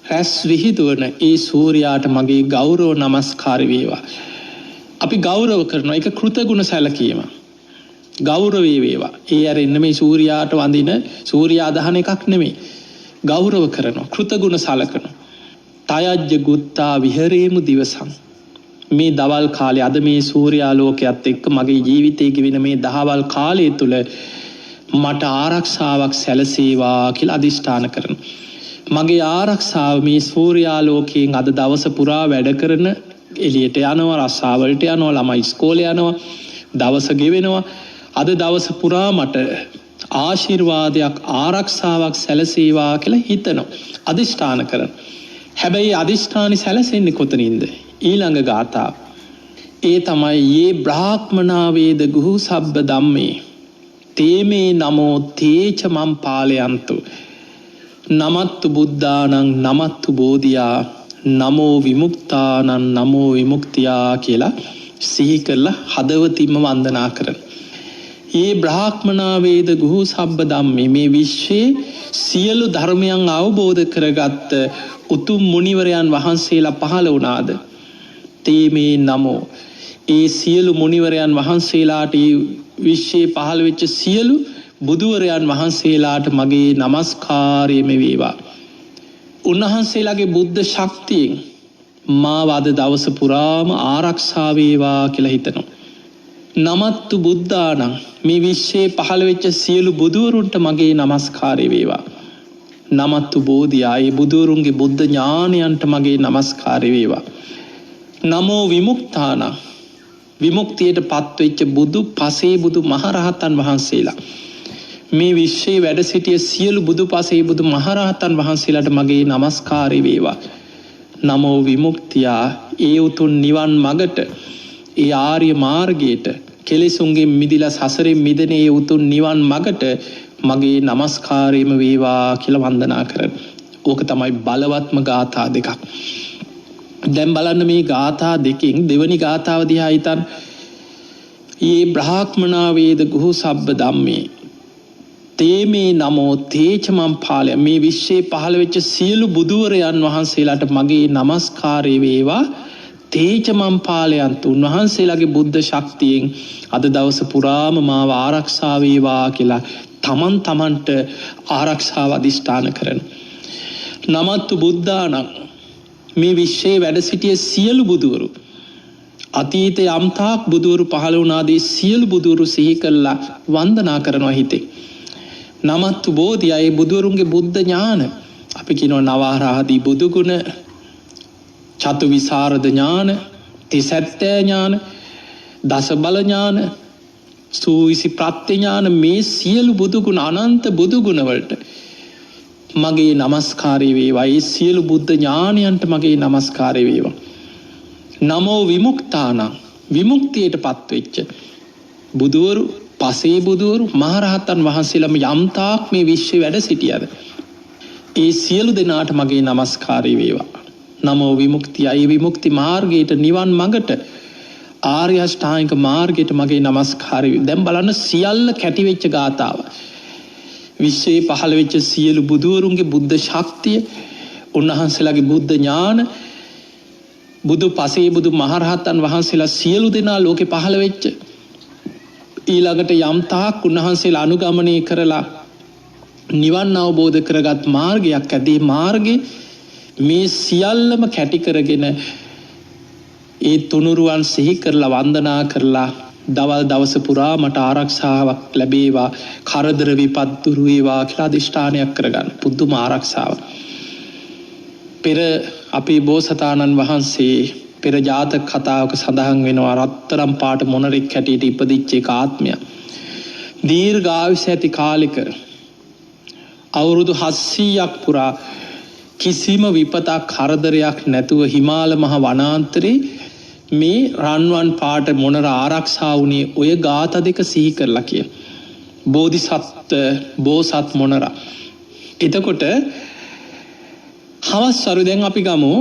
රැස් විහිදුවන ඒ සූර්යාට මගේ ගෞරව නමස්කාර වේවා. අපි ගෞරව කරනවා. ඒක කෘතගුණ සැලකීම. ගෞරවේ වේවා. ඒ ඇරෙන්න මේ සූර්යාට වඳින සූර්යා දහන එකක් නෙමෙයි. ගෞරව කරනවා. කෘතගුණ සලකනවා. තයජ්ජ ගුත්තා විහරේමු දිවසං. මේ දවල් කාලේ අද මේ සූර්යාලෝකයත් එක්ක මගේ ජීවිතයේ ගෙවෙන මේ දහවල් කාලය තුල මට ආරක්ෂාවක් සැලසේවා කියලා අදිෂ්ඨාන කරනවා. මගේ ආරක්ෂාව මේ සූර්යාලෝකයෙන් අද දවස පුරා වැඩ කරන එළියට යනවා රස්සාවලට යනවා ළමයි ඉස්කෝලේ යනවා දවස ගෙවෙනවා අද දවස පුරා මට ආශිර්වාදයක් ආරක්ෂාවක් සැලසේවා කියලා හිතනවා අදිෂ්ඨාන කරන. හැබැයි අදිෂ්ඨානි සැලසෙන්නේ කොතනින්ද? ඊළඟ ගාථාව. ඒ තමයි යේ බ්‍රාහ්මනා වේද ගුහු සබ්බ ධම්මේ තේමේ නමෝ තේච මම් පාලයන්තු නමත්තු බුද්ධානං නමත්තු බෝධියා නමෝ විමුක්තානං නමෝ විමුක්තියා කියලා සිහි කරලා හදවතින්ම වන්දනා කරන. ඒ බ්‍රාහ්මනා වේද ගුහු සබ්බ ධම්මේ මේ විශ්වයේ සියලු ධර්මයන් අවබෝධ කරගත්ත උතුම් මුනිවරයන් වහන්සේලා පහළ වුණාද? තේ මේ නමෝ ඒ සියලු මුනිවරයන් වහන්සේලාට ඒ විශ්වයේ පහළ වෙච්ච සියලු බුදුවරයන් වහන්සේලාට මගේ නමස්කාරයම වේවා. උන්වහන්සේලාගේ බුද්ධ ශක්තියෙන් මාව අද දවස පුරාම ආරක්ෂා වේවා කියලා හිතනවා. නමත්තු බුද්ධානං මේ විශ්වයේ පහළ වෙච්ච සියලු බුදුවරුන්ට මගේ නමස්කාරය වේවා. නමත්තු බෝධියා ඒ බුදුවරුන්ගේ බුද්ධ ඥානයන්ට මගේ නමස්කාරය වේවා. නමෝ විමුක්තානං විමුක්තියට පත්වෙච්ච බුදු පසේ බුදු මහරහතන් වහන්සේලා මේ විශ්වයේ වැඩ සිටිය සියලු බුදු පසේ බුදු මහරහතන් වහන්සේලාට මගේ නමස්කාරය වේවා. නමෝ විමුක්තියා ඒ උතුම් නිවන් මගට ඒ ආර්ය මාර්ගයට කෙලෙසුන්ගෙන් මිදිලා සසරෙන් මිදෙන ඒ උතුම් නිවන් මගට මගේ නමස්කාරයම වේවා කියලා වන්දනා කරන. ඕක තමයි බලවත්ම ගාථා දෙකක්. දැන් බලන්න මේ ගාථා දෙකෙන් දෙවනි ගාථාව දිහා හිතන්න. "යේ බ්‍රාහ්මනා වේද ගුහු සබ්බ ධම්මේ තේ මේ නමෝ තේචමම් පාලය" මේ විශ්වයේ පහළ වෙච්ච සියලු බුදුවරයන් වහන්සේලාට මගේ නමස්කාරය වේවා. තේචමම් පාලයන්තු උන්වහන්සේලාගේ බුද්ධ ශක්තියෙන් අද දවස පුරාම මාව ආරක්ෂා වේවා කියලා තමන්ට ආරක්ෂාව අධිෂ්ඨාන කරන. නමත්තු බුද්ධානං මේ විශ්වයේ වැඩ සිටිය සියලු බුදුවරු අතීත යම්තාක් බුදුවරු පහළ වුණාදී සියලු බුදුවරු සිහි කරලා වන්දනා කරනවා හිතේ. නමත්තු බෝධියයි බුදුවරුන්ගේ බුද්ධ ඥාන අපි කියනවා නවාරාදී බුදු ගුණ, චතු විසරද ඥාන, තිසැත්තේ ඥාන, දස බල ඥාන, සූවිසි ප්‍රත්‍ය ඥාන මේ සියලු බුදු ගුණ අනන්ත බුදු ගුණ වලට මගේ නමස්කාරය වේවා. ඒ සියලු බුද්ධ ඥානයන්ට මගේ නමස්කාරය වේවා. නමෝ විමුක්තානං විමුක්තියට පත්වෙච්ච බුදුවරු පසේ බුදුවරු මහරහතන් වහන්සේලාම යම්තාක් මේ විශ්වයේ වැඩ සිටියද ඒ සියලු දෙනාට මගේ නමස්කාරය වේවා. නමෝ විමුක්තියයි විමුක්ති මාර්ගයට නිවන් මඟට ආර්ය අෂ්ටාංගික මාර්ගයට මගේ නමස්කාරය. දැන් බලන්න සියල්ල කැටි වෙච්ච ගාතාව. විශ්වයේ පහළ වෙච්ච සියලු බුදුවරුන්ගේ බුද්ධ ශක්තිය, උන්වහන්සේලාගේ බුද්ධ ඥාන, බුදු පසේ බුදු මහරහතන් වහන්සේලා සියලු දෙනා ලෝකේ පහළ වෙච්ච ඊළඟට යම්තාක් උන්වහන්සේලා අනුගමනය කරලා නිවන් අවබෝධ කරගත් මාර්ගයක් ඇදී මාර්ගේ මේ සියල්ලම කැටි කරගෙන ඒ තුනුරුවන් සිහි කරලා වන්දනා කරලා දවල් දවස පුරා මට ආරක්ෂාවක් ලැබේවා, කරදර විපත් දුරු වේවා කියලා අධිෂ්ඨානයක් කරගන්න. පුදුම ආරක්ෂාවක්. පෙර අපේ බෝසතාණන් වහන්සේ පෙර ජාතක කතාවක සඳහන් වෙනවා රත්තරම් පාට මොනරෙක් හැටියට ඉපදිච්ච එක ආත්මයක්. දීර්ඝායුෂ ඇති කාලෙක අවුරුදු 700ක් පුරා කිසිම විපතක් කරදරයක් නැතුව හිමාල මහ වනාන්තරේ මේ රන්වන් පාට මොනර ආරක්ෂා වුණේ ඔය ගාථා දෙක සිහි කරලා කිය. බෝධිසත්ව බෝසත් මොනර. එතකොට හවස් වරු දැන් අපි ගමු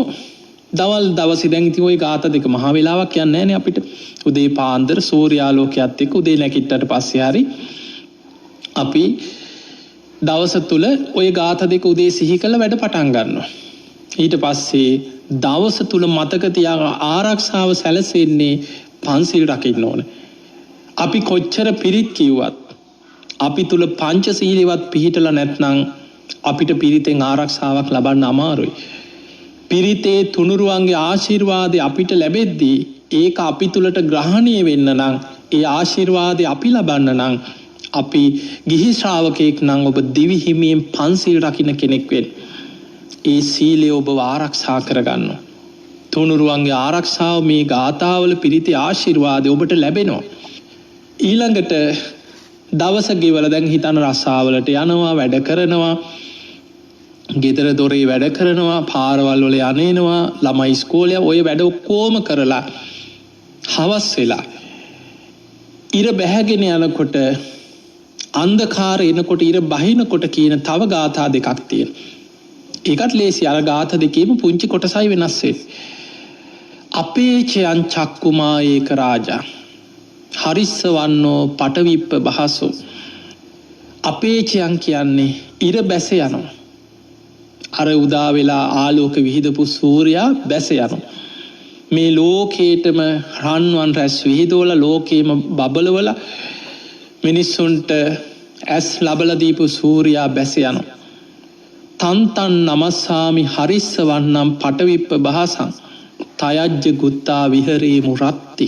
දවල් දවසේ දැන් ඉතින් ওই ගාථා දෙක මහ වෙලාවක් යන්නේ නැහැනේ අපිට. උදේ පාන්දර සූර්යාලෝකයත් එක්ක උදේ නැගිට්ටට පස්සේ හරි අපි දවස තුල ওই ගාථා දෙක උදේ සිහි කරලා වැඩ පටන් ගන්නවා. ඊට පස්සේ දවස තුල මතක තියාගන්න ආරක්ෂාව සැලසෙන්නේ පන්සිල් රකින්න ඕනේ. අපි කොච්චර පිරිත් කිව්වත් අපි තුල පංචශීලීවත් පිළිහිටලා නැත්නම් අපිට පිරිතෙන් ආරක්ෂාවක් ලබන්න අමාරුයි. පිරිතේ තුනුරුවන්ගේ ආශිර්වාදය අපිට ලැබෙද්දී ඒක අපි තුලට ග්‍රහණය වෙන්න නම් ඒ ආශිර්වාදය අපි ලබන්න නම් අපි ගිහි ශ්‍රාවකෙක් නම් ඔබ දිවි හිමියෙන් පන්සිල් රකින්න කෙනෙක් වෙන්න. ඒ සීලය ඔබ ආරක්ෂා කරගන්න. තුනුරුවන්ගේ ආරක්ෂාව මේ ගාථාවල පිරිතේ ආශිර්වාදය ඔබට ලැබෙනවා. ඊළඟට දවස ගෙවල දැන් හිතන රස්සාවලට යනවා, වැඩ කරනවා, ගෙදර දොරේ වැඩ කරනවා, පාරවල් වල යන්නේනවා, ළමයි ඉස්කෝලේ ඔය වැඩ ඔක්කොම කරලා හවස් වෙලා ඉර බැහැගෙන යනකොට අන්ධකාර එනකොට ඉර බහිනකොට කියන තව ගාථා දෙකක් තියෙනවා. ඒකත් ලේසි. අර ගාථා දෙකේම පුංචි කොටසයි වෙනස් වෙන්නේ. අපේ චයන් චක්කුමා ඒක රාජා හරිස්ස වන්නෝ පටවිප්ප බහසෝ. අපේචයන් කියන්නේ ඉර බැස යනවා. අර උදා වෙලා ආලෝක විහිදපු සූර්යා බැස යනවා. මේ ලෝකේටම රන්වන් රැස් විහිදෝල ලෝකේම බබලවල මිනිස්සුන්ට ඇස් ලබලා දීපු සූර්යා බැස යනවා. තන්තන් නමස්සාමි හරිස්ස වන්නම් පටවිප්ප බහසං තයජ්ජ ගුත්තා විහරේ මුරත්ති.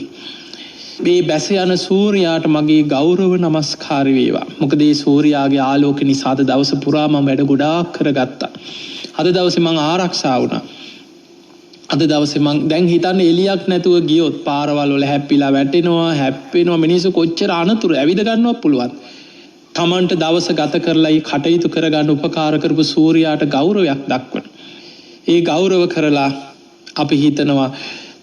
මේ බැස යන සූර්යාට මගේ ගෞරව නමස්කාර වේවා. මොකද මේ සූර්යාගේ ආලෝක නිසා අද දවස පුරා මම වැඩ ගොඩාක් කරගත්තා. අද දවසේ මං ආරක්ෂා වුණා. අද දවසේ මං දැන් හිතන්නේ එලියක් නැතුව ගියොත් පාරවල් වල හැප්පිලා වැටෙනවා මිනිස්සු කොච්චර අනතුරු ඇවිද ගන්නවත් පුළුවන්. තමන්ට දවස ගත කරලා ඒ කටයුතු කරගන්න උපකාර කරපු සූර්යාට ගෞරවයක් දක්වන. ඒ ගෞරව කරලා අපි හිතනවා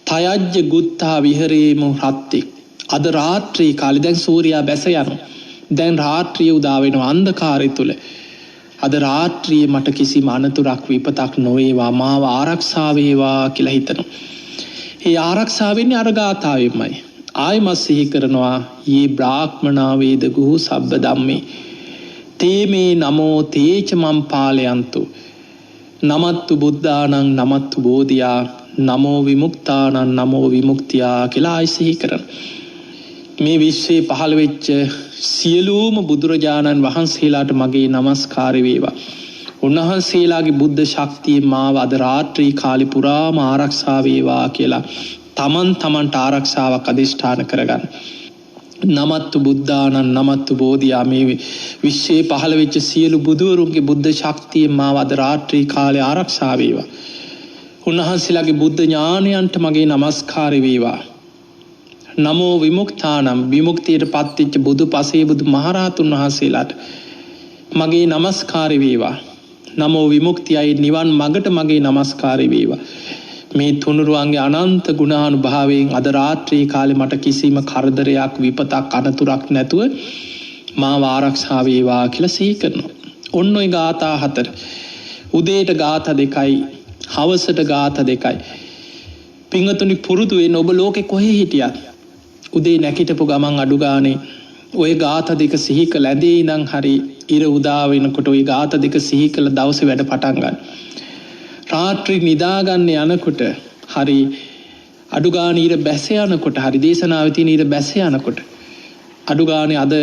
තයජ්ජ ගුත්තා විහරේමු රත්ති. අද රාත්‍රී කාලේ දැන් සූර්යා බැස යනවා. දැන් රාත්‍රිය උදා වෙනවා අන්ධකාරය තුල. අද රාත්‍රියේ මට කිසිම අනතුරක් විපතක් නොවේවා මාව ආරක්ෂා වේවා කියලා හිතනවා. ඒ ආරක්ෂා වෙන්නේ අර ගාථාවෙමයි. ආයමත් සිහි කරනවා යේ බ්‍රාහ්මනා වේද ගුහු සබ්බ ධම්මේ තේමේ නමෝ තේච මම් පාලයන්තු නමත්තු බුද්ධානං නමත්තු බෝධියා නමෝ විමුක්තානං නමෝ විමුක්තියා කියලා ආයි සිහි කරන. මේ විශ්වයේ පහළ වෙච්ච සියලුම බුදුරජාණන් වහන්සේලාට මගේ නමස්කාර වේවා. උන්වහන්සේලාගේ බුද්ධ ශක්තිය මාව අද රාත්‍රී කාලේ පුරාම ආරක්ෂා වේවා කියලා තමන්ට ආරක්ෂාවක් අධිෂ්ඨාන කරගන්න. නමත්තු බුද්ධානං නමත්තු බෝධියා මේ විශ්වයේ පහළ වෙච්ච සියලු බුදුවරුන්ගේ බුද්ධ ශක්තිය මාව අද රාත්‍රී කාලේ ආරක්ෂා වේවා. උන්වහන්සේලාගේ බුද්ධ ඥානයන්ට මගේ නමස්කාර වේවා. නමෝ විමුක්තානම් විමුක්තියට පත්වෙච්ච බුදු පසේ බුදු මහරහතුන් වහන්සේලාට මගේ නමස්කාර වේවා. නමෝ විමුක්තියයි නිවන් මගට මගේ නමස්කාර වේවා. මේ තුනුරුවන්ගේ අනන්ත ගුණානුභාවයෙන් අද රාත්‍රී කාලේ මට කිසිම කරදරයක් විපතක් අනතුරක් නැතුව මාව ආරක්ෂා වේවා කියලා සිහි කරනවා. ඔන්න ඔය ගාථා 4. උදේට ගාථා 2යි හවසට ගාථා 2යි. පිංගතුනි පුරුදු වෙන්න ඔබ ලෝකේ කොහේ හිටියත් උදේ නැගිටපු ගමන් අඩු ගානේ ඔය ගාථා 2 සිහි කළ ඇඳේ ඉඳන් හරි ඉර උදා වෙනකොට ඔය ගාථා 2 සිහි කළ දවසේ වැඩ පටන් ගන්න. රාත්‍රී නිදාගන්න යනකොට හරි අඩු ගානේ ඉර බැස යනකොට හරි දේශනාවේ තියෙන ඉර බැස යනකොට අඩු ගානේ අද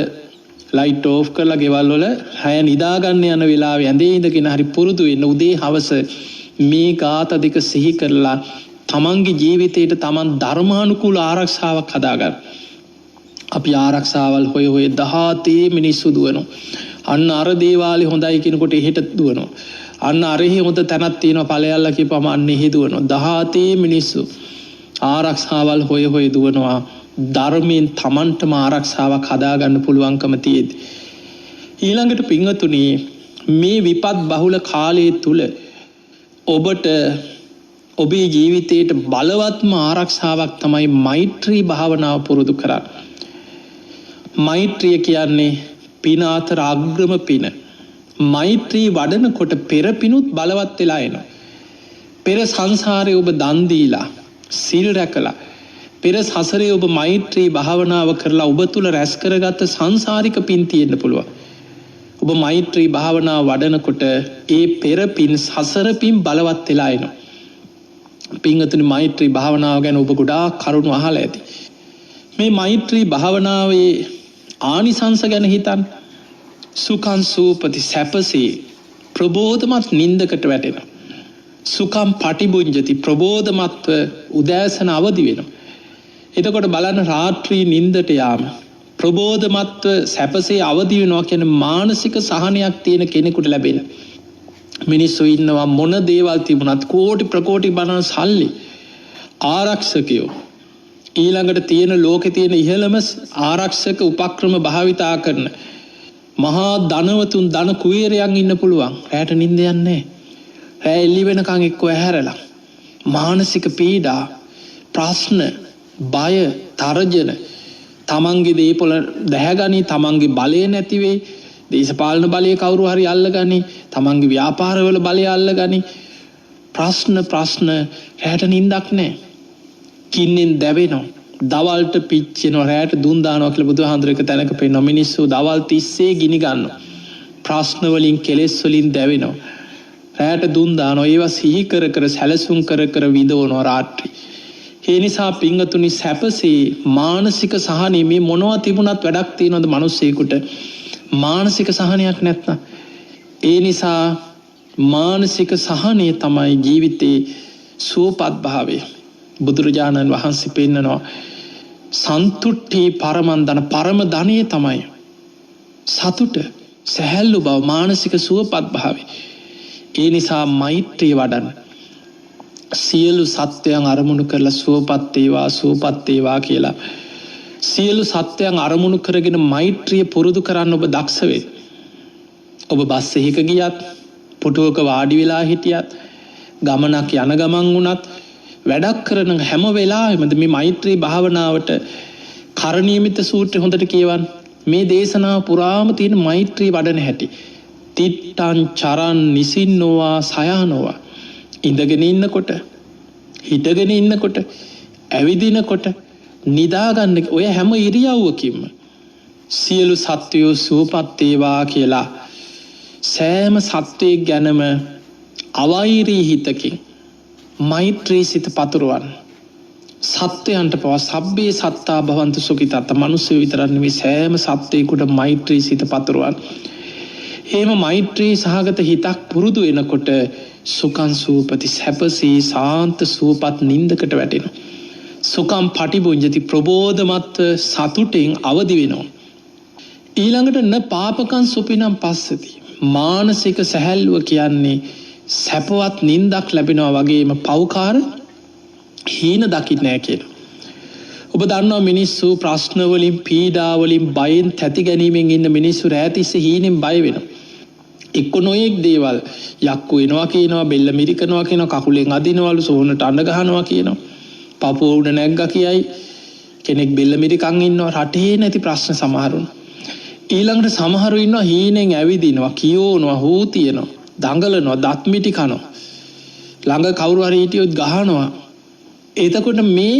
ලයිට් ඕෆ් කරලා ගෙවල් වල හැය නිදාගන්න යන වෙලාවේ ඇඳේ ඉඳගෙන හරි පුරුදු වෙන්න උදේ හවස මේ ගාථා 2 සිහි කරලා තමන්ගේ ජීවිතයට තමන් ධර්මානුකූල ආරක්ෂාවක් හදාගන්න. අපි ආරක්ෂාවල් හොය දහතේ මිනිස්සු දුවනවා. අන්න අර දේවාලේ හොඳයි කියනකොට එහෙට දුවනවා. අන්න අරෙහි හොඳ තැනක් තියෙනවා ඵලයල්ලා කියපම අන්න එහෙ දුවනවා. දහතේ මිනිස්සු ආරක්ෂාවල් හොය දුවනවා. ධර්මයෙන් තමන්ටම ආරක්ෂාවක් හදාගන්න පුළුවන්කම තියෙද්දි. ඊළඟට පින්වතුනි මේ විපත් බහුල කාලයේ තුල ඔබට ඔබේ ජීවිතයට බලවත්ම ආරක්ෂාවක් තමයි මෛත්‍රී භාවනාව පුරුදු කරන්න. මෛත්‍රිය කියන්නේ පින අතර අග්‍රම පින. මෛත්‍රී වඩනකොට පෙර පිනුත් බලවත් වෙලා එනවා. පෙර සංසාරේ ඔබ දන් දීලා, සිල් රැකලා, පෙර සසරේ ඔබ මෛත්‍රී භාවනාව කරලා ඔබ තුල රැස් කරගත්ත සංසාරික පින් තියෙන්න පුළුවන්. ඔබ මෛත්‍රී භාවනාව වඩනකොට ඒ පෙර පින් සසර පින් බලවත් වෙලා එනවා. පින්වතුනි මෛත්‍රී භාවනාව ගැන ඔබ ගොඩාක් කරුණු අහලා ඇති. මේ මෛත්‍රී භාවනාවේ ආනිසංස ගැන හිතන්න. සුඛං සූපති සැපසේ ප්‍රබෝධමත් නින්දකට වැටෙනවා. සුඛං පටිබුඤ්ජති ප්‍රබෝධමත්ව උදෑසන අවදි වෙනවා. එතකොට බලන්න රාත්‍රී නින්දට යාම ප්‍රබෝධමත්ව සැපසේ අවදි වෙනවා කියන්නේ මානසික සහනයක් තියෙන කෙනෙකුට ලැබෙන. මිනිස්සු ඉන්නවා මොන දේවල් තිබුණත් කෝටි ප්‍රකෝටි බණන් සල්ලි ආරක්ෂකයෝ ඊළඟට තියෙන ලෝකේ තියෙන ඉහළම ආරක්ෂක උපක්‍රම භාවිතා කරන මහා ධනවතුන් ධන කුවේරයන් ඉන්න පුළුවන්. රැට නිින්ද යන්නේ නැහැ. රැ එළි වෙනකන් එක්ක ඇහැරලා මානසික පීඩා ප්‍රශ්න බය තරජන තමන්ගේ දේපොළ දැහැගනි තමන්ගේ බලය නැති වෙයි. දේශපාලන බලය කවුරු හරි අල්ලගනි. තමන්ගේ ව්‍යාපාරවල බලය අල්ලගනි. ප්‍රශ්න රැට නිින්දක් නැහැ. කින්නෙන් දැවෙනවා. දවල්ට පිච්චෙනවා රැට දුන් දානවා කියලා බුදුහාඳුර එක තැනක පෙන්නන මිනිස්සු දවල් 30 ගිනි ගන්නවා. ප්‍රශ්න වලින් කෙලෙස් වලින් දැවෙනවා. රැට දුන් දානවා. ඒවා සිහි කර කර සැලසුම් කර කර විඳවනවා රාත්‍රී. ඒ නිසා පිංගතුනි සැපසේ මානසික සහනෙ මේ මොනවා තිබුණත් වැඩක් තියනවද මිනිස්සෙකුට මානසික සහනයක් නැත්නම් ඒ නිසා මානසික සහනය තමයි ජීවිතේ සුවපත් භාවය. බුදුරජාණන් වහන්සේ පෙන්නනවා සන්තුට්ඨි පරමන්දන පරම ධනෙ තමයි සතුට සැහැල්ලු බව මානසික සුවපත් භාවය. ඒ නිසා මෛත්‍රිය වඩන්න සියලු සත්වයන් අරමුණු කරලා සුවපත් වේවා කියලා සියලු සත්වයන් අරමුණු කරගෙන මෛත්‍රිය පුරුදු කරන්න ඔබ දක්ෂ වෙන්න. ඔබ බස් එකක ගියත් පුටුවක වාඩි වෙලා හිටියත් ගමනක් යන ගමන් වුණත් වැඩක් කරන හැම වෙලාවෙම මේ මෛත්‍රී භාවනාවට කරණීයමිත සූත්‍රය හොඳට කියවන්න. මේ දේශනාව පුරාම තියෙන මෛත්‍රී වඩන හැටි. තිත්තං චරන් නිසින්නෝවා සයානෝවා ඉඳගෙන ඉන්නකොට හිටගෙන ඉන්නකොට ඇවිදිනකොට නිදාගන්න ඔය හැම ඉරියව්වකින්ම සියලු සත්වයෝ සුවපත් වේවා කියලා සෑම සත්වයෙක් ගැනම අවෛරී හිතකින් මෛත්‍රී සිත පතුරවන්න. සත්වයන්ට පවා සබ්බේ සත්තා භවන්තු සුඛිතා මනුස්සය විතරක් නෙවෙයි සෑම සත්වයෙකුට මෛත්‍රී සිත පතුරවන්න. එහෙම මෛත්‍රී සහගත හිතක් පුරුදු වෙනකොට සුඛං සූපති සැපසී සාන්ත සූපත් නින්දකට වැටෙනවා. සුඛං පටිභුඤ්ජති ප්‍රබෝධමත් සතුටෙන් අවදි වෙනවා. ඊළඟට න පාපකං සුපිනම් පස්සති මානසික සැහැල්ලුව කියන්නේ සැපවත් නින්දක් ලැබෙනවා වගේම පව්කාර හීන දකින්නේ නැහැ කියලා. ඔබ දන්නවා මිනිස්සු ප්‍රශ්න වලින් පීඩා වලින් බයෙන් තැති ගැනීමෙන් ඉන්න මිනිස්සු රැතිස්සේ හීනෙන් බය වෙනවා. එක්ක නොයෙක් දේවල් යක්කු වෙනවා කියනවා බෙල්ල මිරිකනවා කියනවා කකුලෙන් අදිනවලු සෝනට අඬ ගහනවා කියනවා පපුව උඩ නැග්ගා කියයි කෙනෙක් බෙල්ල මිරිකන් ඉන්නවා රටේ නැති ප්‍රශ්න සමහරුන් ඊළඟට සමහරු ඉන්නවා හීනෙන් ඇවිදිනවා කියෝනවා හූ තියනවා දඟලනවා දත් මිටි කනවා ළඟ කවුරු හරි හිටියොත් ගහනවා. එතකොට මේ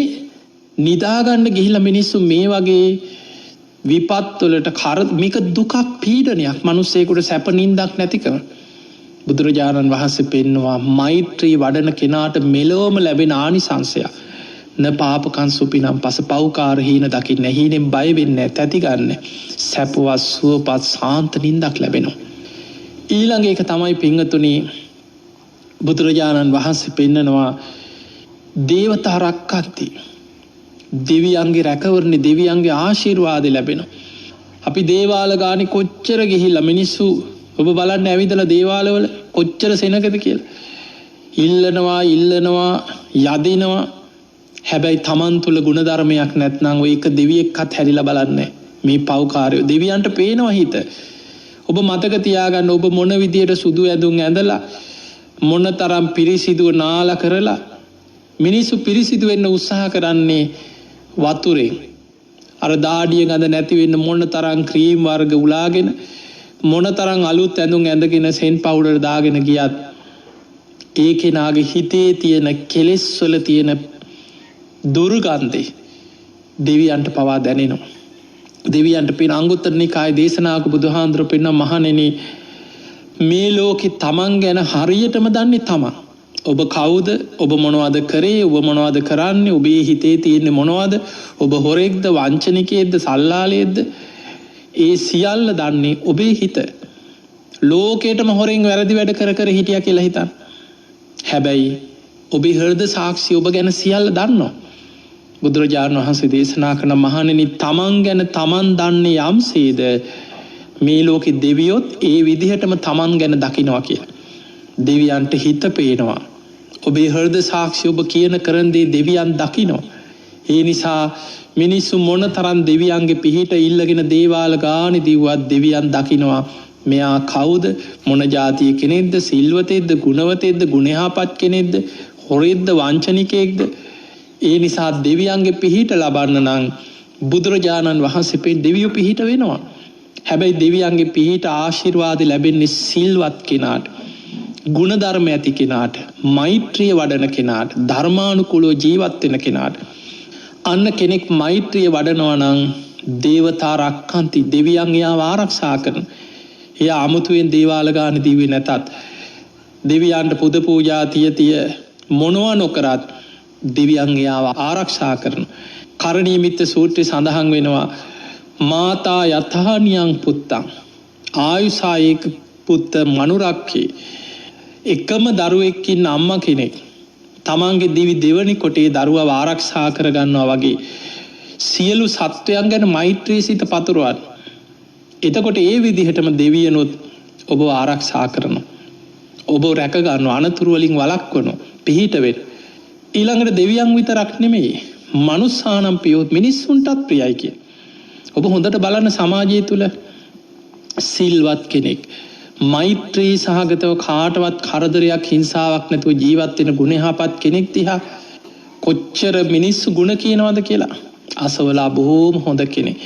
නිදාගන්න ගිහිල්ලා මිනිස්සු මේ වගේ විපත් වලට මේක දුකක් පීඩනයක් මිනිස්සෙකුට සැප නින්දක් නැතිකම. බුදුරජාණන් වහන්සේ පෙන්නවා මෛත්‍රී වඩන කෙනාට මෙලොවම ලැබෙන ආනිසංසය න පාපකං සුපිනම් පස පව්කාර හීන දකින්න හීනෙන් බය වෙන්නේ තැති ගන්න සැපවත් සුවපත් සාන්ත නින්දක් ලැබෙනවා. ඊළඟ එක තමයි පින්වතුනි බුදුරජාණන් වහන්සේ පෙන්නනවා දේවතා රක්කන්ති දෙවියන්ගේ රැකවරණ දෙවියන්ගේ ආශිර්වාද ලැබෙනවා. අපි දේවාල ගානේ කොච්චර ගිහිල්ලා මිනිස්සු ඔබ බලන්න ඇවිදලා දේවාලවල කොච්චර සෙනගද කියලා. ඉල්ලනවා යදිනවා. හැබැයි Taman තුල ගුණධර්මයක් නැත්නම් ඔය එක දෙවියෙක්වත් හැරිලා බලන්නේ මේ පව්කාරයෝ දෙවියන්ට පේනවා හිත. ඔබ මතක තියාගන්න ඔබ මොන විදියට සුදු ඇඳුම් ඇඳලා මොන තරම් පිරිසිදුව නාලා කරලා මිනිස්සු පිරිසිදු වෙන්න උත්සාහ කරන්නේ වතුරෙන්. අර දාඩිය ගඳ නැති වෙන්න මොන තරම් ක්‍රීම් වර්ග උලාගෙන මොන තරම් අලුත් ඇඳුම් ඇඳගෙන සෙන් පවුඩර් දාගෙන ගියත් ඒ කෙනාගේ හිතේ තියෙන කෙලෙස් වල තියෙන දුර්ගන්ධය දෙවියන්ට පවා දැනෙනවා. දෙවියන්ට පින අංගුත්තර නිකායේ දේශනාවක බුදුහාඳුර පෙන්න මහණෙනි මේ ලෝකේ තමන් ගැන හරියටම දන්නේ තමන්. ඔබ කවුද? ඔබ මොනවද කරේ? ඔබ මොනවද කරන්නේ? ඔබේ හිතේ තියෙන්නේ මොනවද? ඔබ හොරෙක්ද, වංචනිකයෙක්ද, සල්ලාලයෙක්ද? ඒ සියල්ල දන්නේ ඔබේ හිත. ලෝකේටම හොරෙන් වැරදි වැඩ කර හිටියා කියලා හිතන්න. හැබැයි ඔබේ හෘද සාක්ෂි ඔබ ගැන සියල්ල දන්නවා. බුදුරජාණන් වහන්සේ දේශනා කරන මහණෙනි තමන් ගැන තමන් දන්නේ යම්සේද මේ ලෝකේ දෙවියොත් ඒ විදිහටම තමන් ගැන දකිනවා කියලා. දෙවියන්ට හිත පේනවා. ඔබේ හෘද සාක්ෂි ඔබ කියන කරන දේ දෙවියන් දකිනවා. ඒ නිසා මිනිස්සු මොන තරම් දෙවියන්ගේ පිහිට ඉල්ලගෙන දේවාල ගානේ දිව්වත් දෙවියන් දකිනවා. මෙයා කවුද? මොන જાතිය කෙනෙක්ද? සිල්වතෙක්ද? ගුණවතෙක්ද? ගුණයාපත් කෙනෙක්ද? හොරෙක්ද? වංචනිකයෙක්ද? ඒ නිසා දෙවියන්ගේ පිහිට ලබන්න නම් බුදුරජාණන් වහන්සේ දෙවියෝ පිහිට වෙනවා. හැබැයි දෙවියන්ගේ පිහිට ආශිර්වාද ලැබෙන්නේ සිල්වත් කෙනාට, ගුණධර්ම ඇති කෙනාට, මෛත්‍රිය වඩන කෙනාට, ධර්මානුකූලව ජීවත් වෙන කෙනාට. අන්න කෙනෙක් මෛත්‍රිය වඩනවා නම් දේවතා රක්칸ති, දෙවියන් එයාව ආරක්ෂා කරන. එයා අමුතුවෙන් දේවාල ගාන දීවේ නැතත්, දෙවියන්ට පුද පූජා තිය මොනවා නොකරත් දෙවියන් එයාව ආරක්ෂා කරන. කරණීයමිත්ත සූත්‍රයේ සඳහන් වෙනවා මාතා යථානියං පුත්තං ආයුසායේක පුත්ත මනුරක්කේ. එකම දරුවෙක්කින් අම්මා කෙනෙක් තමන්ගේ දිවි දෙවනි කොටේ දරුවව ආරක්ෂා කරගන්නවා වගේ සියලු සත්වයන් ගැන මෛත්‍රී සිත පතුරවන්න. එතකොට ඒ විදිහටම දෙවියනොත් ඔබ ආරක්ෂා කරනවා, ඔබ රැක ගන්නවා, අනතුරු වලින් වළක්වනවා, පිහිට වෙන්න. ඊළඟට දෙවියන් විතරක් නෙමෙයි, මනුස්සානම් පියොත් මිනිස්සුන්ටත් ප්‍රියයි කිය. ඔබ හොඳට බලන්න සමාජය තුල සිල්වත් කෙනෙක් මෛත්‍රී සහගතව කාටවත් කරදරයක් හිංසාවක් නැතුව ජීවත් වෙන ගුණහපත් කෙනෙක් දිහා කොච්චර මිනිස්සු ගුණ කියනවද කියලා. අසවලා බොහෝම හොඳ කෙනෙක්,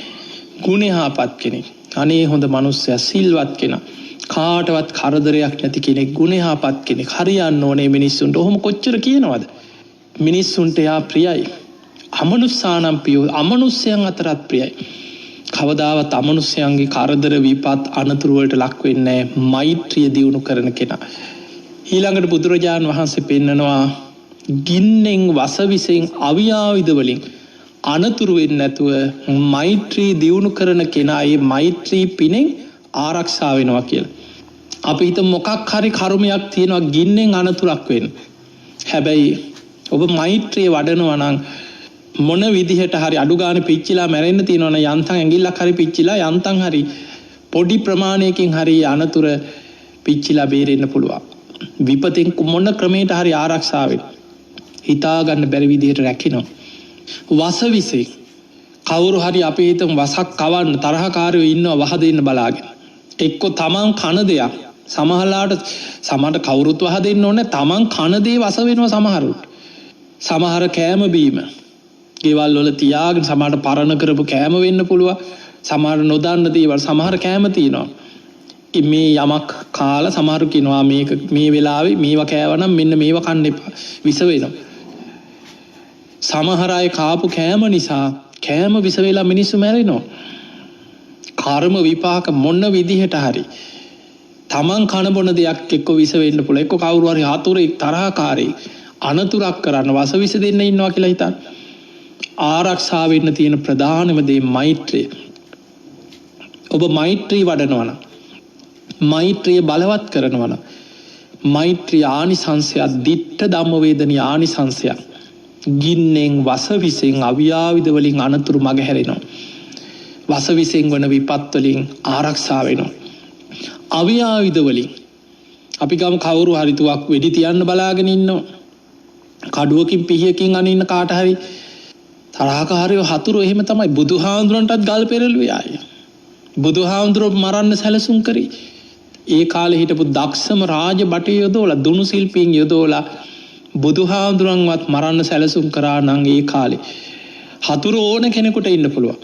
ගුණහපත් කෙනෙක්, අනේ හොඳ මිනිස්සයා, සිල්වත් කෙනා, කාටවත් කරදරයක් නැති කෙනෙක්, ගුණහපත් කෙනෙක්, හරියන්න ඕනේ මිනිස්සුන්ට. ඔහොම කොච්චර කියනවද? මිනිස්සුන්ට යා ප්‍රියයි. අමනුස්සානම් පියෝ, අමනුස්සයන් අතරත් ප්‍රියයි. කවදාවත් අමනුෂ්‍යයන්ගේ කරදර විපත් අනතුරු වලට ලක් වෙන්නේ නැහැ මෛත්‍රිය දියුණු කරන කෙනා. ඊළඟට බුදුරජාණන් වහන්සේ පෙන්නනවා ගින්නෙන්, වසවිසෙන්, අවියාවිද වලින් අනතුරු වෙන්නේ නැතුව මෛත්‍රී දියුණු කරන කෙනා ඒ මෛත්‍රී පිණෙන් ආරක්ෂා වෙනවා කියලා. අපි හිතමු මොකක් හරි කර්මයක් තියෙනවා ගින්නෙන් අනතුරක් වෙන්න. හැබැයි ඔබ මෛත්‍රිය වඩනවා නම් මොන විදිහට හරි අඩු ගානේ පිච්චිලා මැරෙන්න තියෙනවනේ, යන්තම් ඇඟිල්ලක් හරි පිච්චිලා යන්තම් හරි පොඩි ප්‍රමාණයකින් හරි අනතුර පිච්චිලා බේරෙන්න පුළුවන්. විපතෙන් මොන ක්‍රමයකට හරි ආරක්ෂා වෙන්න හිතා ගන්න බැරි විදිහට රැකිනවා. වසවිසේ කවුරු හරි අපි හිතමු වසක් කවන්න තරහකාරයෝ ඉන්නවා වහ දෙන්න බලාගෙන. එක්ක තමන් කන දෙයක්, සමහරට කවුරුත් වහ දෙන්න ඕනේ, තමන් කන දේ වස වෙනවා සමහරුත්. සමහර කෑම බීම ගෙවල් වල තියාගෙන සමහරට පරණ කරපු කෑම වෙන්න පුළුවන්. සමහර නොදන්න දේවල්, සමහර කෑම තියෙනවා. මේ යමක් කාලා සමහරු කියනවා මේක මේ වෙලාවේ මේවා කෑවනම් මෙන්න මේවා කන්න එපා, විස වෙනවා. සමහර අය කාපු කෑම නිසා කෑම විස වෙලා මිනිස්සු මැරෙනවා. කර්ම විපාක මොන විදිහට හරි තමන් කන බොන දෙයක් එක්ක විස වෙන්න පුළුවන්. එක්ක කවුරු හරි හතුරෙක්, තරහකාරයෙක් අනතුරක් කරන්න වස විස දෙන්න ඉන්නවා කියලා හිතන්න. ආරක්ෂා වෙන්න තියෙන ප්‍රධානම දේ මෛත්‍රිය. ඔබ මෛත්‍රී වඩනවා නම්, මෛත්‍රිය බලවත් කරනවා නම්, මෛත්‍රී ආනිසංසය, දිට්ඨ ධම්ම වේදනී ආනිසංසය, ගින්නෙන්, වසවිසෙන්, අවියාවිද වලින් අනතුරු මග හැරෙනවා. වසවිසෙන් වන විපත් වලින් ආරක්ෂා වෙනවා. අවියාවිද වලින් අපි ගම කවුරු හරි තුවක් වෙඩි තියන්න බලාගෙන ඉන්නවා, කඩුවකින් පිහියකින් අනින්න කාට හරි තරහකාරයෝ හතුරු එහෙම තමයි බුදුහාඳුරන්ටත් ගල් පෙරළුවේ ආයේ. බුදුහාඳුරෝ මරන්න සැලසුම් කරේ. ඒ කාලේ හිටපු දක්ෂම රාජ බටේ යොදවලා, දුනු ශිල්පීන් යොදවලා බුදුහාඳුරන්වත් මරන්න සැලසුම් කරා නම් ඒ කාලේ හතුරු ඕන කෙනෙකුට ඉන්න පුළුවන්.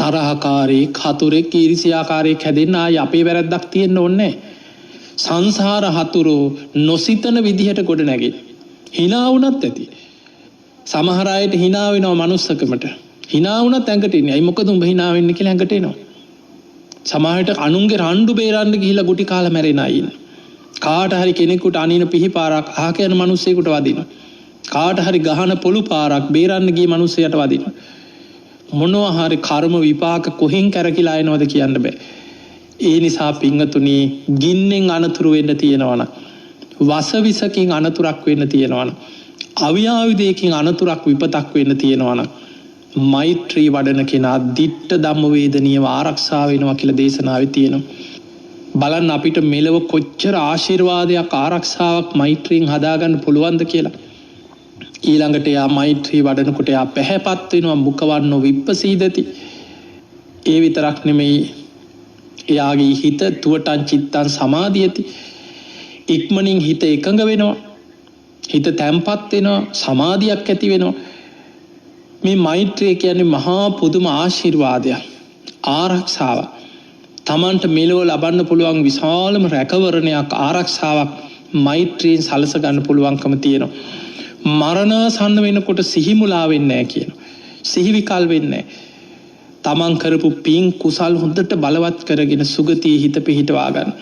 තරහකාරයෙක්, හතුරෙක්, ඊර්ෂ්‍යාකාරයෙක් හැදෙන්න ආයේ අපේ වැරද්දක් තියෙන්න ඕනේ නැහැ. සංසාර හතුරු නොසිතන විදිහට ගොඩ නැගෙයි. hina වුණත් ඇති. සමහර අයට hina වෙනවා මනුස්සකමට. hina වුණත් ඇඟට එන්නේ. අයි මොකද උඹ hina වෙන්නේ කියලා ඇඟට එනවා. සමහරට අනුන්ගේ රණ්ඩු බේරන්න ගිහිලා ගුටි කාලා මැරෙන අය ඉන්න. කාට හරි කෙනෙකුට අනින පිහිපාරක් අහක යන මිනිස්සෙකුට වදිනවා. කාට හරි ගහන පොළු පාරක් බේරන්න ගිය මිනිස්සයට වදිනවා. මොනවා හරි කර්ම විපාක කොහෙන් කැරකිලා එනවද කියන්න බෑ. ඒ නිසා පින්වතුනි, ගින්නෙන් අනතුරු වෙන්න තියෙනවනම්, වසවිසකින් අනතුරක් වෙන්න තියෙනවනම්, අවියාවිදයකින් අනතුරක් විපතක් වෙන්න තියෙනවනම්, මෛත්‍රී වඩන කෙනා දිට්ඨ ධම්ම වේදනීය ආරක්ෂා වෙනවා කියලා දේශනාවේ තියෙනවා. බලන්න අපිට මෙලව කොච්චර ආශිර්වාදයක්, ආරක්ෂාවක් මෛත්‍රියෙන් හදාගන්න පුළුවන්ද කියලා. ඊළඟට යා මෛත්‍රී වඩනකොට යා පැහැපත් වෙනවා, මුඛවන්නෝ විප්පසීදති. ඒ විතරක් නෙමෙයි, එයාගේ හිත තුවටන් චිත්තං සමාධියති. ඉක්මනින් හිත එකඟ වෙනවා, හිත තැම්පත් වෙනවා, සමාධියක් ඇති වෙනවා. මේ මෛත්‍රිය කියන්නේ මහා පුදුම ආශිර්වාදයක්, ආරක්ෂාවක්. තමන්ට මෙලොව ලබන්න පුළුවන් විශාලම රැකවරණයක්, ආරක්ෂාවක් මෛත්‍රියෙන් සලස ගන්න පුළුවන්කම තියෙනවා. මරණාසන්න වෙනකොට සිහිමුලා වෙන්නේ නැහැ කියනවා. සිහිවිකල් වෙන්නේ. තමන් කරපු පින් කුසල් හොඳට බලවත් කරගෙන සුගතියේ හිත පිහිටවා ගන්න.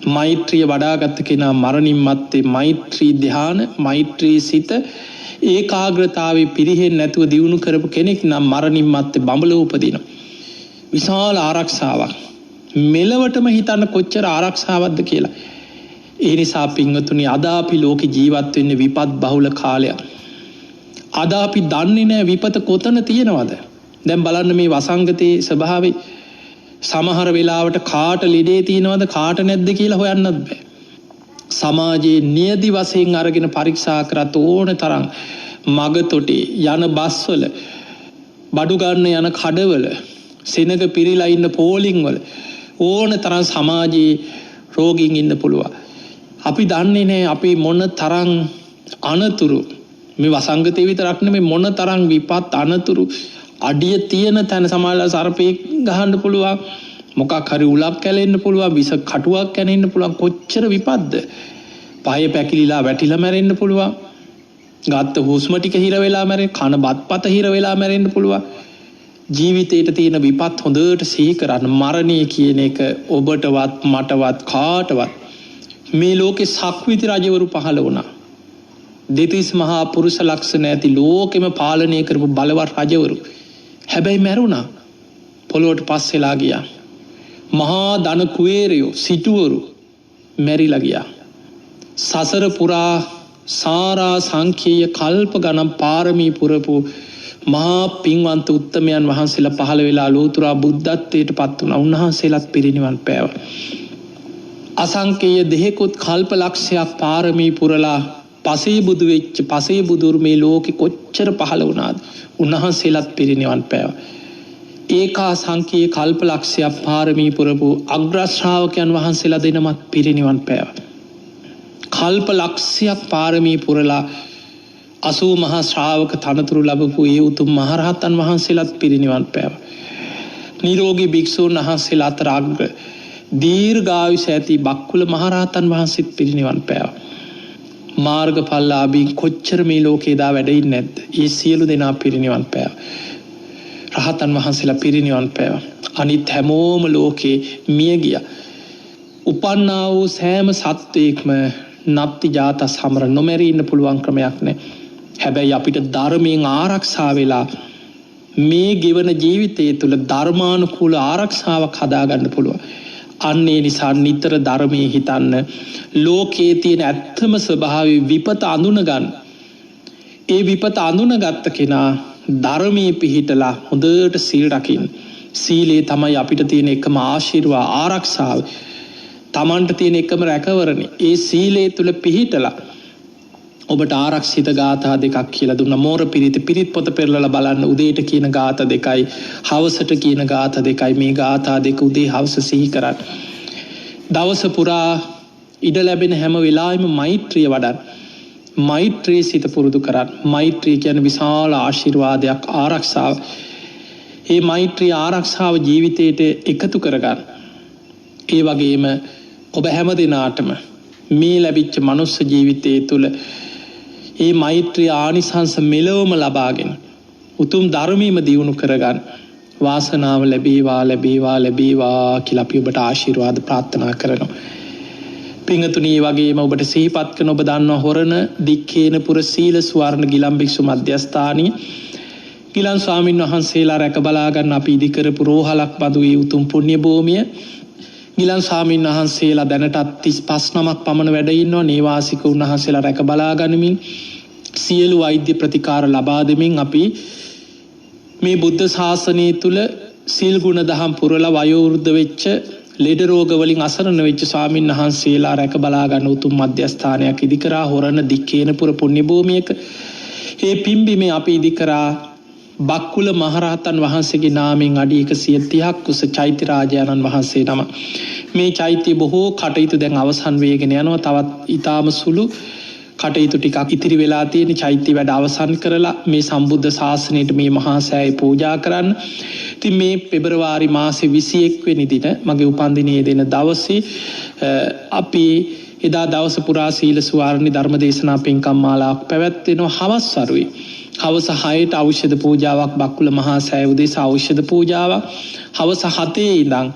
මෛත්‍රිය වඩාගත් කෙනා මරණින් මත්තේ මෛත්‍රී ධ්‍යාන මෛත්‍රී සිත ඒකාග්‍රතාවේ පිරිහෙන්නේ නැතුව දියුණු කරපු කෙනෙක් නම් මරණින් මත්තේ බඹලව උපදිනවා. විශාල ආරක්ෂාවක්. මෙලවටම හිතන්න කොච්චර ආරක්ෂාවක්ද කියලා. ඒ නිසා පින්වතුනි අද අපි ලෝකේ ජීවත් වෙන්නේ විපත් බහුල කාලයක්. අද අපි දන්නේ නැහැ විපත කොතන තියෙනවද. දැන් බලන්න මේ වසංගතයේ ස්වභාවය සමහර වෙලාවට කාට ලෙඩේ තියෙනවද කාට නැද්ද කියලා හොයන්නත් බෑ. සමාජයේ නියදි වශයෙන් අරගෙන පරීක්ෂා කරත් ඕන තරම් මගතොටේ යන බස්වල බඩු ගන්න යන කඩවල සෙනග පිරීලා ඉන්න පෝලිං වල ඕන තරම් සමාජයේ රෝගීන් ඉන්න පුළුවන්. අපි දන්නේ නැහැ අපි මොන තරම් අනතුරු මේ වසංගතේ විතරක් නෙමෙයි මොන තරම් විපත් අනතුරු අඩිය තියෙන තැන සමාජලා සර්පෙක් ගහන්න පුළුවන් මොකක් හරි උලක් කැලෙන්න පුළුවන් විස කටුවක් කැනෙන්න පුළුවන් කොච්චර විපත්ද පහය පැකිලිලා වැටිලා මැරෙන්න පුළුවන් ගත්ත හුස්ම ටික හිර වෙලා මැරෙන්න කන බත්පත හිර වෙලා මැරෙන්න පුළුවන් ජීවිතේට තියෙන විපත් හොඳට සිහි කරන්න මරණය කියන එක ඔබටවත් මටවත් කාටවත් මේ ලෝකේ සක්විති රජවරු පහළ වුණා දෙතිස් මහා පුරුෂ ලක්ෂණ ඇති ලෝකෙම පාලනය කරපු බලවත් රජවරු හැබැයි මැරුණා පොළොවට පස්සෙලා ගියා මහා ධන කුවේරයෝ සිටුවරු මැරිලා ගියා සසර පුරා සාරා සංඛ්‍යය කල්ප ගණන් පාරමී පුරපු මහා පින්වන්ත උත්තමයන් වහන්සේලා පහළ වෙලා ලෝතුරා බුද්ධත්වයට පත් වුණා උන්වහන්සේලාත් පිරිනිවන් පෑවා අසංකේය දෙහෙකුත් කල්ප ලක්ෂයක් පාරමී පුරලා පසේ බුදු වෙච්ච පසේ බුදුරු මේ ලෝකෙ කොච්චර පහළ වුණාද උන්වහන්සේලාත් පිරිනිවන් පෑවා ඒකා සංකීය කල්ප ලක්ෂයක් පාරමී පුරපු අග්‍ර ශ්‍රාවකයන් වහන්සේලා දෙනමත් පිරිනිවන් පෑවා කල්ප ලක්ෂයක් පාරමී පුරලා 80 මහා ශ්‍රාවක තනතුරු ලැබපු ඒ උතුම් මහරහතන් වහන්සේලාත් පිරිනිවන් පෑවා නිරෝගී භික්ෂුන් වහන්සේලා අතර අග්‍ර දීර්ඝායුෂ ඇති බක්කුල මහරහතන් වහන්සේත් පිරිනිවන් පෑවා මාර්ගඵලලාභී කොච්චර මේ ලෝකේ දා වැඩ ඉන්නේ නැද්ද? ඒ සියලු දෙනා පිරිනිවන් පෑවා. රහතන් වහන්සේලා පිරිනිවන් පෑවා. අනිත් හැමෝම ලෝකේ මිය ගියා. උපන්නා වූ සෑම සත්වයක්ම නප්ති ජාත සමර නොමැරී ඉන්න පුළුවන් ක්‍රමයක් නැහැ. හැබැයි අපිට ධර්මයෙන් ආරක්ෂා වෙලා මේ ගෙවන ජීවිතය තුළ ධර්මානුකූල ආරක්ෂාවක් හදාගන්න පුළුවන්. අන්නේ නිසා නිතර ධර්මයේ හිතන්න ලෝකයේ තියෙන ඇත්තම ස්වභාවය විපත අඳුන ගන්න. ඒ විපත අඳුනගත්ත කෙනා ධර්මයේ පිහිටලා හොඳට සීල් රකින්න. සීලේ තමයි අපිට තියෙන එකම ආශිර්වාද ආරක්ෂාව. තමන්ට තියෙන එකම රැකවරණේ. ඒ සීලේ තුල පිහිටලා ඔබට ආරක්ෂිත ගාථා දෙකක් කියලා දුන්නා. මෝර පිරිත පිරිත් පොත පෙරලලා බලන්න උදේට කියන ගාථා දෙකයි හවසට කියන ගාථා දෙකයි මේ ගාථා දෙක උදේ හවස සිහි කරන්න. දවස පුරා ඉඩ ලැබෙන හැම වෙලාවෙම මෛත්‍රිය වඩන්න. මෛත්‍රී සිත පුරුදු කරන්න. මෛත්‍රී කියන්නේ විශාල ආශිර්වාදයක් ආරක්ෂාව. මේ මෛත්‍රී ආරක්ෂාව ජීවිතයට එකතු කරගන්න. ඒ වගේම ඔබ හැම දිනාටම මේ ලැබිච්ච මනුස්ස ජීවිතයේ තුල ඒ මෛත්‍රී ආනිසංස මෙලොවම ලබාගෙන උතුම් ධර්මීයම දියුණු කරගන්න වාසනාව ලැබේවා ලැබේවා ලැබේවා කියලා අපි ඔබට ආශිර්වාද ප්‍රාර්ථනා කරනවා. පින්තුණී වගේම ඔබට සිහිපත් කරන ඔබ දන්නා හොරණ දික්කේනපුර සීල ස්වර්ණ ගිලන් භික්ෂු මධ්‍යස්ථානීය ගිලන් ස්වාමින් වහන්සේලා රැක බලා ගන්න අපි ඉදි කරපු රෝහලක් බඳු ඒ උතුම් පුණ්‍ය භූමිය ගිලන් ස්වාමීන් වහන්සේලා දැනටත් 35 නමක් පමණ වැඩ ඉන්නවා. නේවාසික උන්වහන්සේලා රැක බලා ගනිමින් සියලු වෛද්‍ය ප්‍රතිකාර ලබා දෙමින් අපි මේ බුද්ධ ශාසනය තුල සීල් ගුණ දහම් පුරලා වයෝ වෘද්ධ වෙච්ච ලෙඩ රෝග වලින් අසරණ වෙච්ච ස්වාමීන් වහන්සේලා රැක බලා ගන්න උතුම් මධ්‍යස්ථානයක් ඉදි කරා හොරණ දික්කේනපුර පුණ්‍ය භූමියක. මේ පිම්බීමේ අපි ඉදි කරා බක්කුල මහරහතන් වහන්සේගේ නාමයෙන් අඩි 130ක් කුස චෛත්‍ය රාජානන් වහන්සේ නම. මේ චෛත්‍ය බොහෝ කටයුතු දැන් අවසන් වෙගෙන යනවා. තවත් ඊටාම සුළු කටයුතු ටිකක් ඉතිරි වෙලා තියෙන චෛත්‍ය වැඩ අවසන් කරලා මේ සම්බුද්ධ ශාසනයට මේ මහා සෑය පූජා කරන්න. ඉතින් මේ පෙබරවාරි මාසේ 21 වෙනි දින මගේ උපන්දිනයේ දෙන දවසේ අපි එදා දවස පුරා සීල සුවාරණි ධර්ම දේශනා පින්කම් මාලාවක් පැවැත්වෙනවා හවස් වරුවේ. හවස 6ට ඖෂධ පූජාවක් බක්කුල මහා සෑය උදෙසා ඖෂධ පූජාවක් හවස 7 ඉඳන්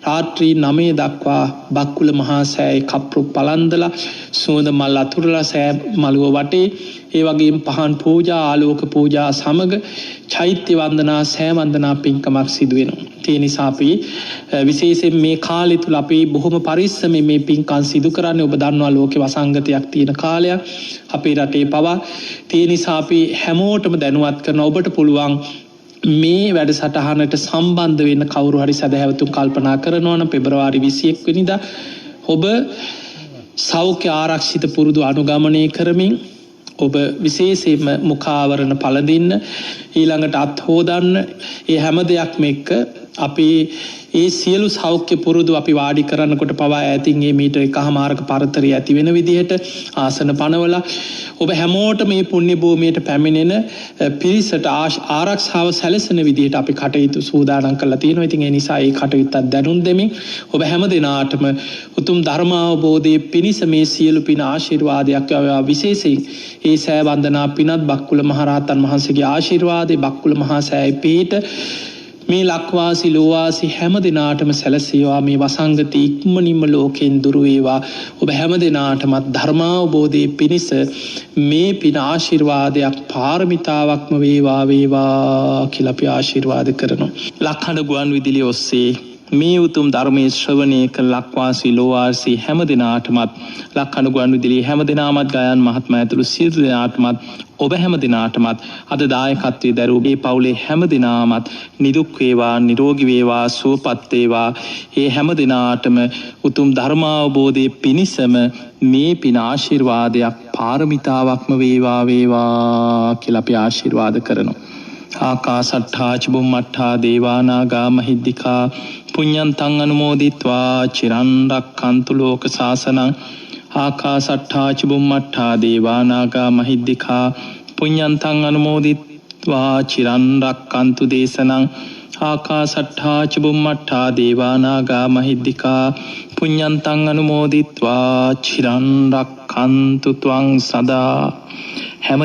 රාත්‍රී 9 දක්වා බක්කුල මහා සෑයේ කප්රු පලන්දලා සුවඳ මල් අතුරලා සෑ මළුව වටේ ඒ වගේම පහන් පූජා ආලෝක පූජා සමග චෛත්‍ය වන්දනා සෑ වන්දනා පින්කමක් සිදු වෙනවා. ඒ නිසා අපි විශේෂයෙන් මේ කාලය තුල අපි බොහොම පරිස්සමෙන් මේ පින්කම් සිදු කරන්නේ. ඔබ දන්නවා ලෝකේ වසංගතයක් තියෙන කාලයක් අපේ රටේ පවා. ඒ නිසා අපි හැමෝටම දැනුවත් කරන ඔබට පුළුවන් මේ වැඩසටහනට සම්බන්ධ වෙන්න කවුරු හරි සදහැවතුන් කල්පනා කරනවා නම් පෙබරවාරි 21 වෙනිදා ඔබ සෞඛ්‍ය ආරක්ෂිත පුරුදු අනුගමනය කරමින් ඔබ විශේෂයෙන්ම මුඛාවරණ පළඳින්න ඊළඟට අත් හොදන්න ඒ හැම දෙයක්ම එක්ක අපි ඒ සියලු සෞඛ්‍ය පුරුදු අපි වාඩි කරනකොට පවා ඈතින් මේ මීටර 1.5 පරතරය ඇති වෙන විදිහට ආසන පනවලා ඔබ හැමෝට මේ පුණ්‍ය භූමියට පැමිණෙන පිරිසට ආරක්ෂාව සැලසෙන විදිහට අපි කටයුතු සූදානම් කරලා තියෙනවා. ඉතින් ඒ නිසා ඒ කටයුත්තත් දැනුම් දෙමින් ඔබ හැම දිනාටම උතුම් ධර්මාවබෝධයේ පිණිස මේ සියලු පින ආශිර්වාදයක් වේවා. විශේෂයෙන් ඒ සෑ වන්දනා පිනත් බක්කුල මහරහතන් වහන්සේගේ ආශිර්වාදේ බක්කුල මහා සෑයේ පිහිට මේ ලක්වාසී ලෝවාසී හැම දිනාටම සැලසේවා. මේ වසංගත ඉක්මනින්ම ලෝකෙන් දුරු වේවා. ඔබ හැම දිනාටමත් ධර්මාවබෝධයේ පිණිස මේ පින ආශිර්වාදයක් පාරමිතාවක්ම වේවා කියලා අපි ආශිර්වාද කරනවා. ලක්හඬ ගුවන් විදුලිය ඔස්සේ මේ උතුම් ධර්මයේ ශ්‍රවණය කළ ලක්වාසී ලෝවාසී හැම දිනාටමත් ලක්හඬ ගුවන් විදුලිය හැම දිනාමත් ගායන් මහත්මයා ඇතුළු සියලු දිනාටමත් ඔබ හැම දිනාටමත් අද දායකත්වයේ දරූ මේ පවුලේ හැම දිනාමත් නිදුක් වේවා නිරෝගී වේවා සුවපත් වේවා. ඒ හැම දිනාටම උතුම් ධර්මාවබෝධයේ පිණිසම මේ පින ආශිර්වාදයක් පාරමිතාවක්ම වේවා කියලා අපි ආශිර්වාද කරනවා. ආකාසට්ඨා ච බුම්මට්ඨා දේවා නාග මහිද්దికා පුඤ්ඤන්තං අනුමෝදිත්වා චිරන් රක්ඛන්තු ලෝක සාසනං. ආකාසට්ඨා ච බුම්මට්ඨා දේවා නාග මහිද්దికා පුඤ්ඤන්තං අනුමෝදිත්වා චිරන් රක්ඛන්තු දේශනං. ආකාසට්ඨා ච බුම්මට්ඨා දේවා නාග මහිද්దికා පුඤ්ඤන්තං අනුමෝදිත්වා චිරන් රක්ඛන්තු ත්වං සදා. හැම